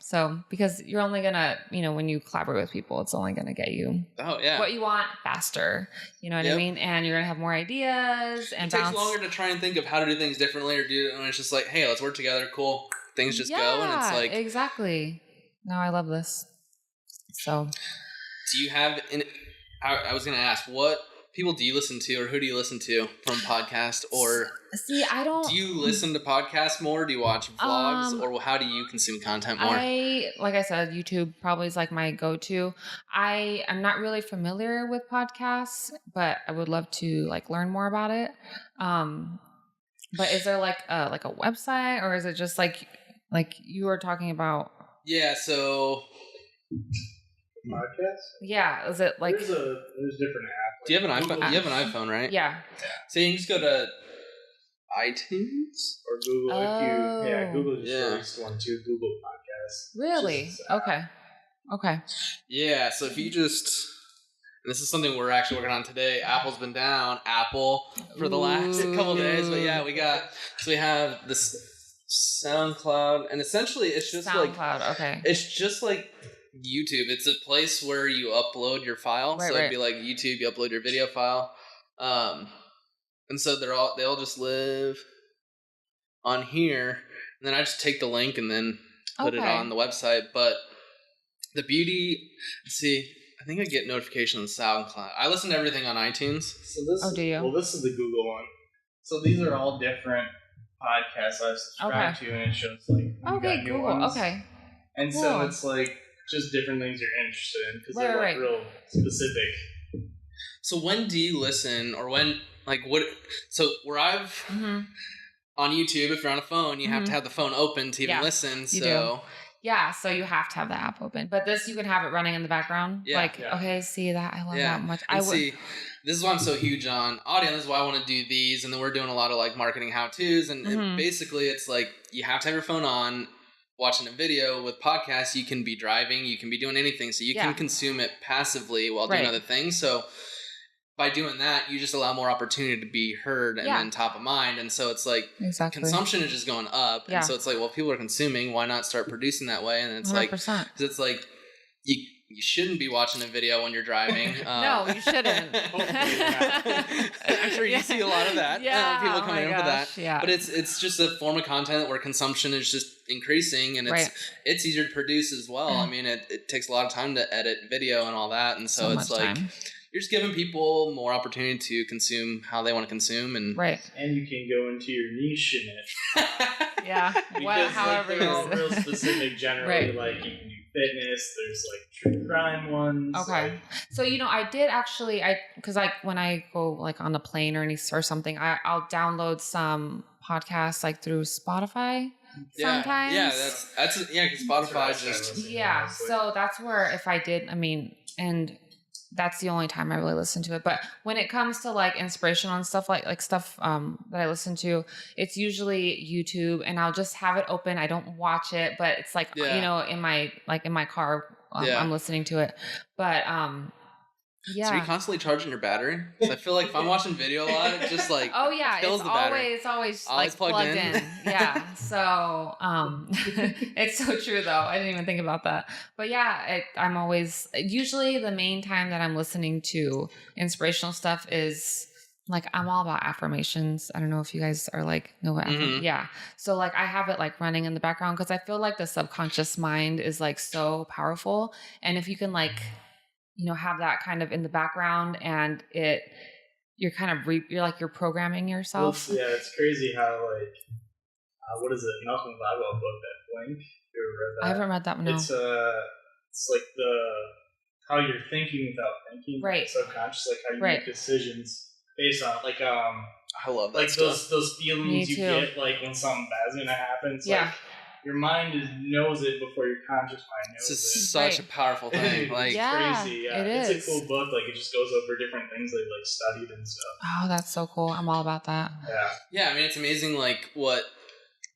so because you're only gonna, when you collaborate with people, it's only gonna get you what you want faster. You know what I mean? And you're gonna have more ideas. And
it takes longer to try and think of how to do things differently or do it when it's just like, hey, let's work together. Cool. Things just go, and it's like
exactly. No, I love this. So,
do you have? I was gonna ask, what people do you listen to, or who do you listen to from podcast? Or
I don't.
Do you listen to podcasts more? Do you watch vlogs, or how do you consume content more?
Like I said, YouTube probably is like my go-to. I am not really familiar with podcasts, but I would love to like learn more about it. But is there like a website, or is it just like you were talking about?
Yeah. So.
Podcast?
Yeah, is it like
there's different apps.
Do you have an iPhone? You have an iPhone, right?
Yeah.
So you can just go to iTunes
or Google.
Oh.
If you, Google just released one too. Google Podcasts.
Really? Okay.
Yeah. So if you just, this is something we're actually working on today. Apple's been down. Apple for the last couple of days, but yeah, we have this SoundCloud, and essentially it's just
SoundCloud. Okay.
It's just like YouTube. It's a place where you upload your file. So it'd be like YouTube. You upload your video file. And so they all just live on here, and then I just take the link and then put it on the website. But the beauty, I think I get notifications on SoundCloud. I listen to everything on iTunes.
So
do you?
Well, this is the Google one. So these are all different podcasts I've subscribed to, and it shows like
Google.
Ones.
Okay.
And so it's like just different things you're interested in because they're like real specific.
So when do you listen, or when what? So where I've on YouTube, if you're on a phone, you have to have the phone open to even listen. So.
You do. Yeah, so you have to have the app open. But this, you can have it running in the background.
Yeah.
Okay, see that? I love that much.
See, this is why I'm so huge on audio. This is why I want to do these. And then we're doing a lot of like marketing how-tos. And basically it's like you have to have your phone on, watching a video. With podcasts, you can be driving, you can be doing anything. So you can consume it passively while doing other things. So by doing that, you just allow more opportunity to be heard and then top of mind. And so it's like consumption is just going up. And so it's like, well, if people are consuming, why not start producing that way? And it's
100%.
like, because it's like, you shouldn't be watching a video when you're driving.
No, you shouldn't.
I'm sure you see a lot of that. People coming in for that.
Yeah.
But it's just a form of content where consumption is just increasing, and it's easier to produce as well. I mean, it takes a lot of time to edit video and all that. And so it's like, you're just giving people more opportunity to consume how they want to consume, and
and you can go into your niche in it.
Well, however
they're all real specific. Generally, like you can do fitness. There's like true crime ones.
Okay, so I did actually because when I go like on a plane or something, I'll download some podcasts like through Spotify. Sometimes,
that's because Spotify just
So that's where if I did, and that's the only time I really listen to it. But when it comes to like inspirational and stuff like stuff that I listen to, it's usually YouTube, and I'll just have it open. I don't watch it, but it's like in my car, I'm listening to it. But
So are you constantly charging your battery? I feel like if I'm watching video a lot, it just like kills the battery.
It's always like plugged in. Yeah. So it's so true though. I didn't even think about that. But I'm always usually the main time that I'm listening to inspirational stuff is like I'm all about affirmations. I don't know if you guys are like know what yeah. So like I have it like running in the background because I feel like the subconscious mind is like so powerful, and if you can like have that kind of in the background, and you're kind of you're programming yourself.
Well, it's crazy how like what is it, Malcolm Gladwell book, that Blink? You ever read that?
I haven't read that one. No.
It's like how you're thinking without thinking,
right?
Subconscious, like how you make decisions based on like
I love that
like
stuff.
those feelings you get like when something bad's gonna happen. It's like, your mind knows it before your conscious mind knows it.
This is such a powerful thing. Like,
it's crazy. Yeah, it's a cool book. Like, it just goes over different things they've like studied and stuff.
Oh, that's so cool. I'm all about that.
Yeah. I mean, it's amazing. Like what,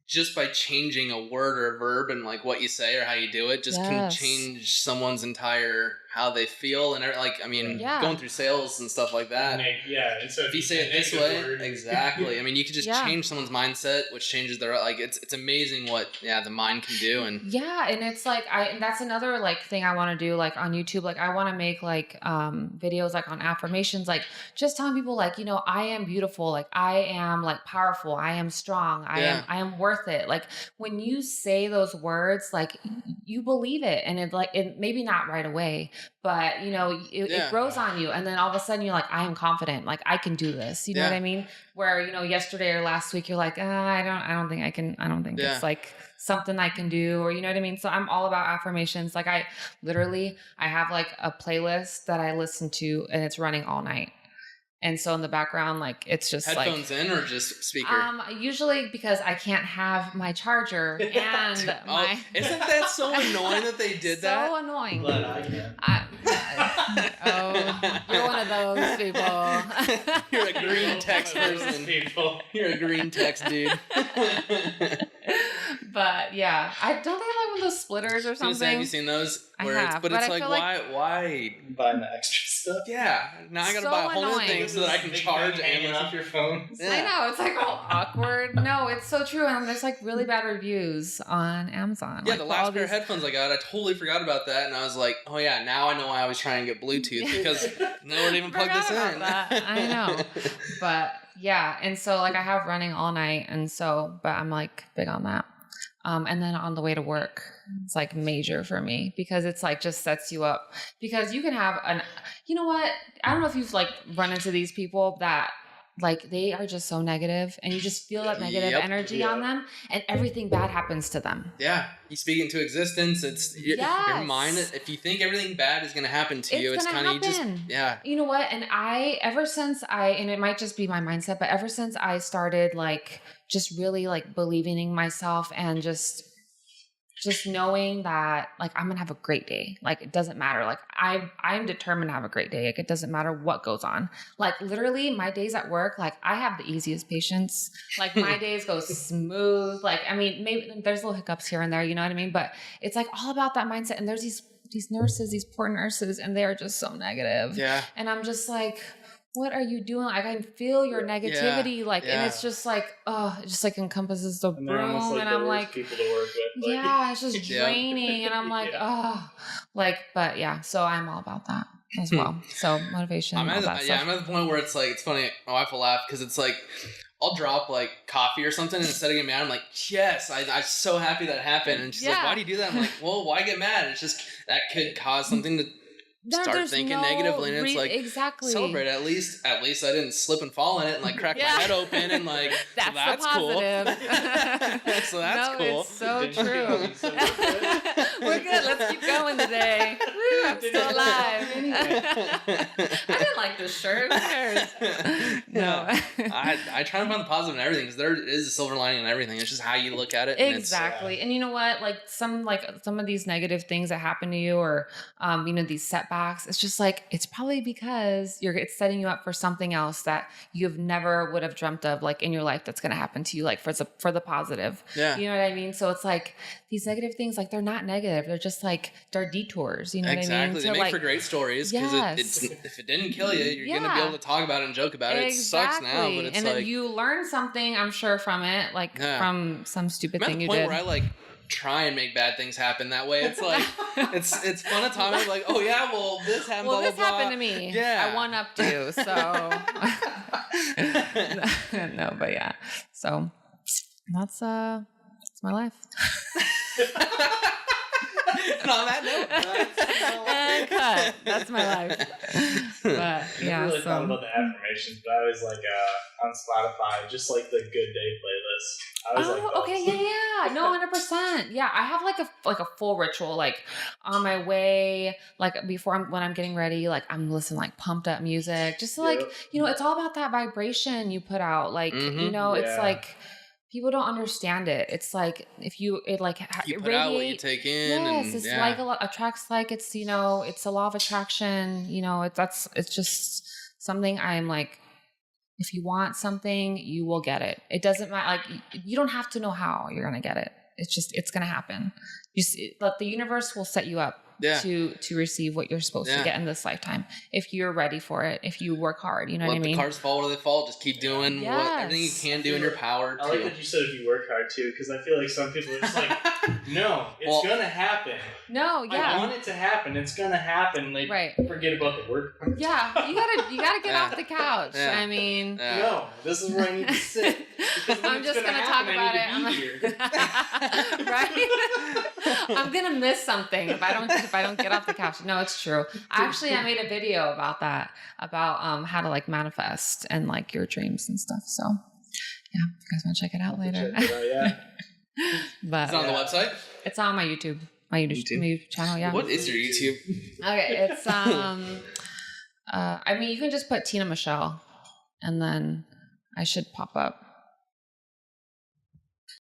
just by changing a word or a verb and like what you say or how you do it, just can change someone's entire how they feel and like. I mean, going through sales and stuff like that.
And so
if you say it this way, exactly. I mean, you could just change someone's mindset, which changes their like. It's amazing what the mind can do. And
and it's like and that's another like thing I want to do like on YouTube. Like I want to make like videos like on affirmations, like just telling people like I am beautiful, like I am like powerful, I am strong, I am worth it. Like when you say those words, like you believe it, and it maybe not right away, but it grows on you, and then all of a sudden you're like, I am confident, like I can do this. You know what I mean? Where yesterday or last week you're like, I don't think I can. I don't think it's like something I can do, or you know what I mean? So I'm all about affirmations. Like I have like a playlist that I listen to, and it's running all night. And so in the background, like, it's just
headphones in or just speaker?
Usually because I can't have my charger and my.
Isn't that so annoying that they did that?
So annoying.
Glad I can.
You're one of those people.
You're a green text person. You're a green text dude.
But yeah, don't they have like one of those splitters or something?
Have you seen those?
Where I have,
but it's like, why
buying the extra stuff?
Yeah, now I gotta buy a whole new thing so that I can charge
hanging off your phone.
Yeah. I know, it's like all awkward. No, it's so true. And there's like really bad reviews on Amazon.
Yeah,
like,
the last pair of headphones I got, I totally forgot about that, and I was like, oh yeah, now I know why I was trying to get Bluetooth because no one even plugged this in.
I know, but yeah, and so like I have running all night, and so but I'm like big on that. And then on the way to work, it's like major for me because it's like just sets you up because you can have you know what? I don't know if you've like run into these people that like they are just so negative and you just feel that negative energy on them and everything bad happens to them.
Yeah. You speak into existence. It's your mind. If you think everything bad is going to happen to you, it's kind of, you just,
You know what? And ever since and it might just be my mindset, but ever since I started like just really like believing in myself and just knowing that like I'm gonna have a great day. Like it doesn't matter. Like I'm determined to have a great day. Like it doesn't matter what goes on. Like literally my days at work, like I have the easiest patience. Like my days go smooth. Like I mean, maybe there's little hiccups here and there, you know what I mean? But it's like all about that mindset. And there's these nurses, these poor nurses, and they are just so negative.
Yeah.
And I'm just like, what are you doing? Like, I can feel your negativity, and it's just like, it just like encompasses the room, and I'm like,
people to work with.
Yeah, it's just draining, and I'm like, but yeah, so I'm all about that as well. So motivation,
I'm
all that stuff.
I'm at the point where it's like, it's funny. My wife will laugh because it's like, I'll drop like coffee or something, and instead of getting mad, I'm like, yes, I'm so happy that happened. And she's like, why do you do that? I'm like, well, why get mad? It's just that could cause something to start thinking negatively, and it's like, celebrate. At least I didn't slip and fall in it and like crack my head open and like, that's cool. So that's cool.
It's so true. We're good. Let's keep going today. Woo, I'm still alive. I didn't like this shirt. Who cares? No.
I try to find the positive in everything because there is a silver lining in everything. It's just how you look at it.
Exactly. And you know what? Like some of these negative things that happen to you, or these setbacks. It's just like, it's probably because it's setting you up for something else that you've never would have dreamt of, like in your life, that's going to happen to you, like for the positive.
Yeah.
You know what I mean? So it's like these negative things, like they're not negative. They're just like, they're detours. You know what I mean?
Exactly. They make for great stories because if it didn't kill you, you're going to be able to talk about it and joke about it. It sucks now, but it's
and then you learn something, I'm sure, from it, like from some stupid thing you did.
Where I like try and make bad things happen that way. It's like it's fun at times, like, oh yeah, well this happened.
Well,
blah,
this
blah,
happened
blah.
to me.
Yeah,
I won up to. So no, but yeah. So that's my life.
And on that note,
cut. That's my life. But yeah,
I really thought about the affirmations, but I was like on Spotify, just like the Good Day playlist. I was
okay, yeah, no, 100%. Yeah, I have like a full ritual, like on my way, like when I'm getting ready, like I'm listening like pumped up music, just to, like, it's all about that vibration you put out, like it's like. People don't understand it. It's like if you
put out what you take in.
Yes, it's like attracts like, it's it's a law of attraction. It's just something I'm like. If you want something, you will get it. It doesn't matter. Like you don't have to know how you're gonna get it. It's gonna happen. The universe will set you up. To receive what you're supposed to get in this lifetime, if you're ready for it, if you work hard, you know what I mean?
Let the cards fall where they fall. Just keep doing everything you can do in your power.
I like that you said if you work hard too, because I feel like some people are just like, no, it's gonna happen.
No, yeah,
I want it to happen. It's gonna happen. Like, forget about the work part.
Yeah, you gotta get off the couch.
Yeah.
I mean,
no, this is where I need to sit.
I'm just gonna talk about it. Right? I'm gonna miss something if I don't get off the couch. No, it's true. Actually, I made a video about that, about how to like manifest and like your dreams and stuff. So yeah, if you guys want to check it out later. But
it's on the website?
It's on my YouTube. My YouTube channel, yeah.
What is your YouTube?
Okay, it's I mean, you can just put Tina Michelle. and then I should pop up.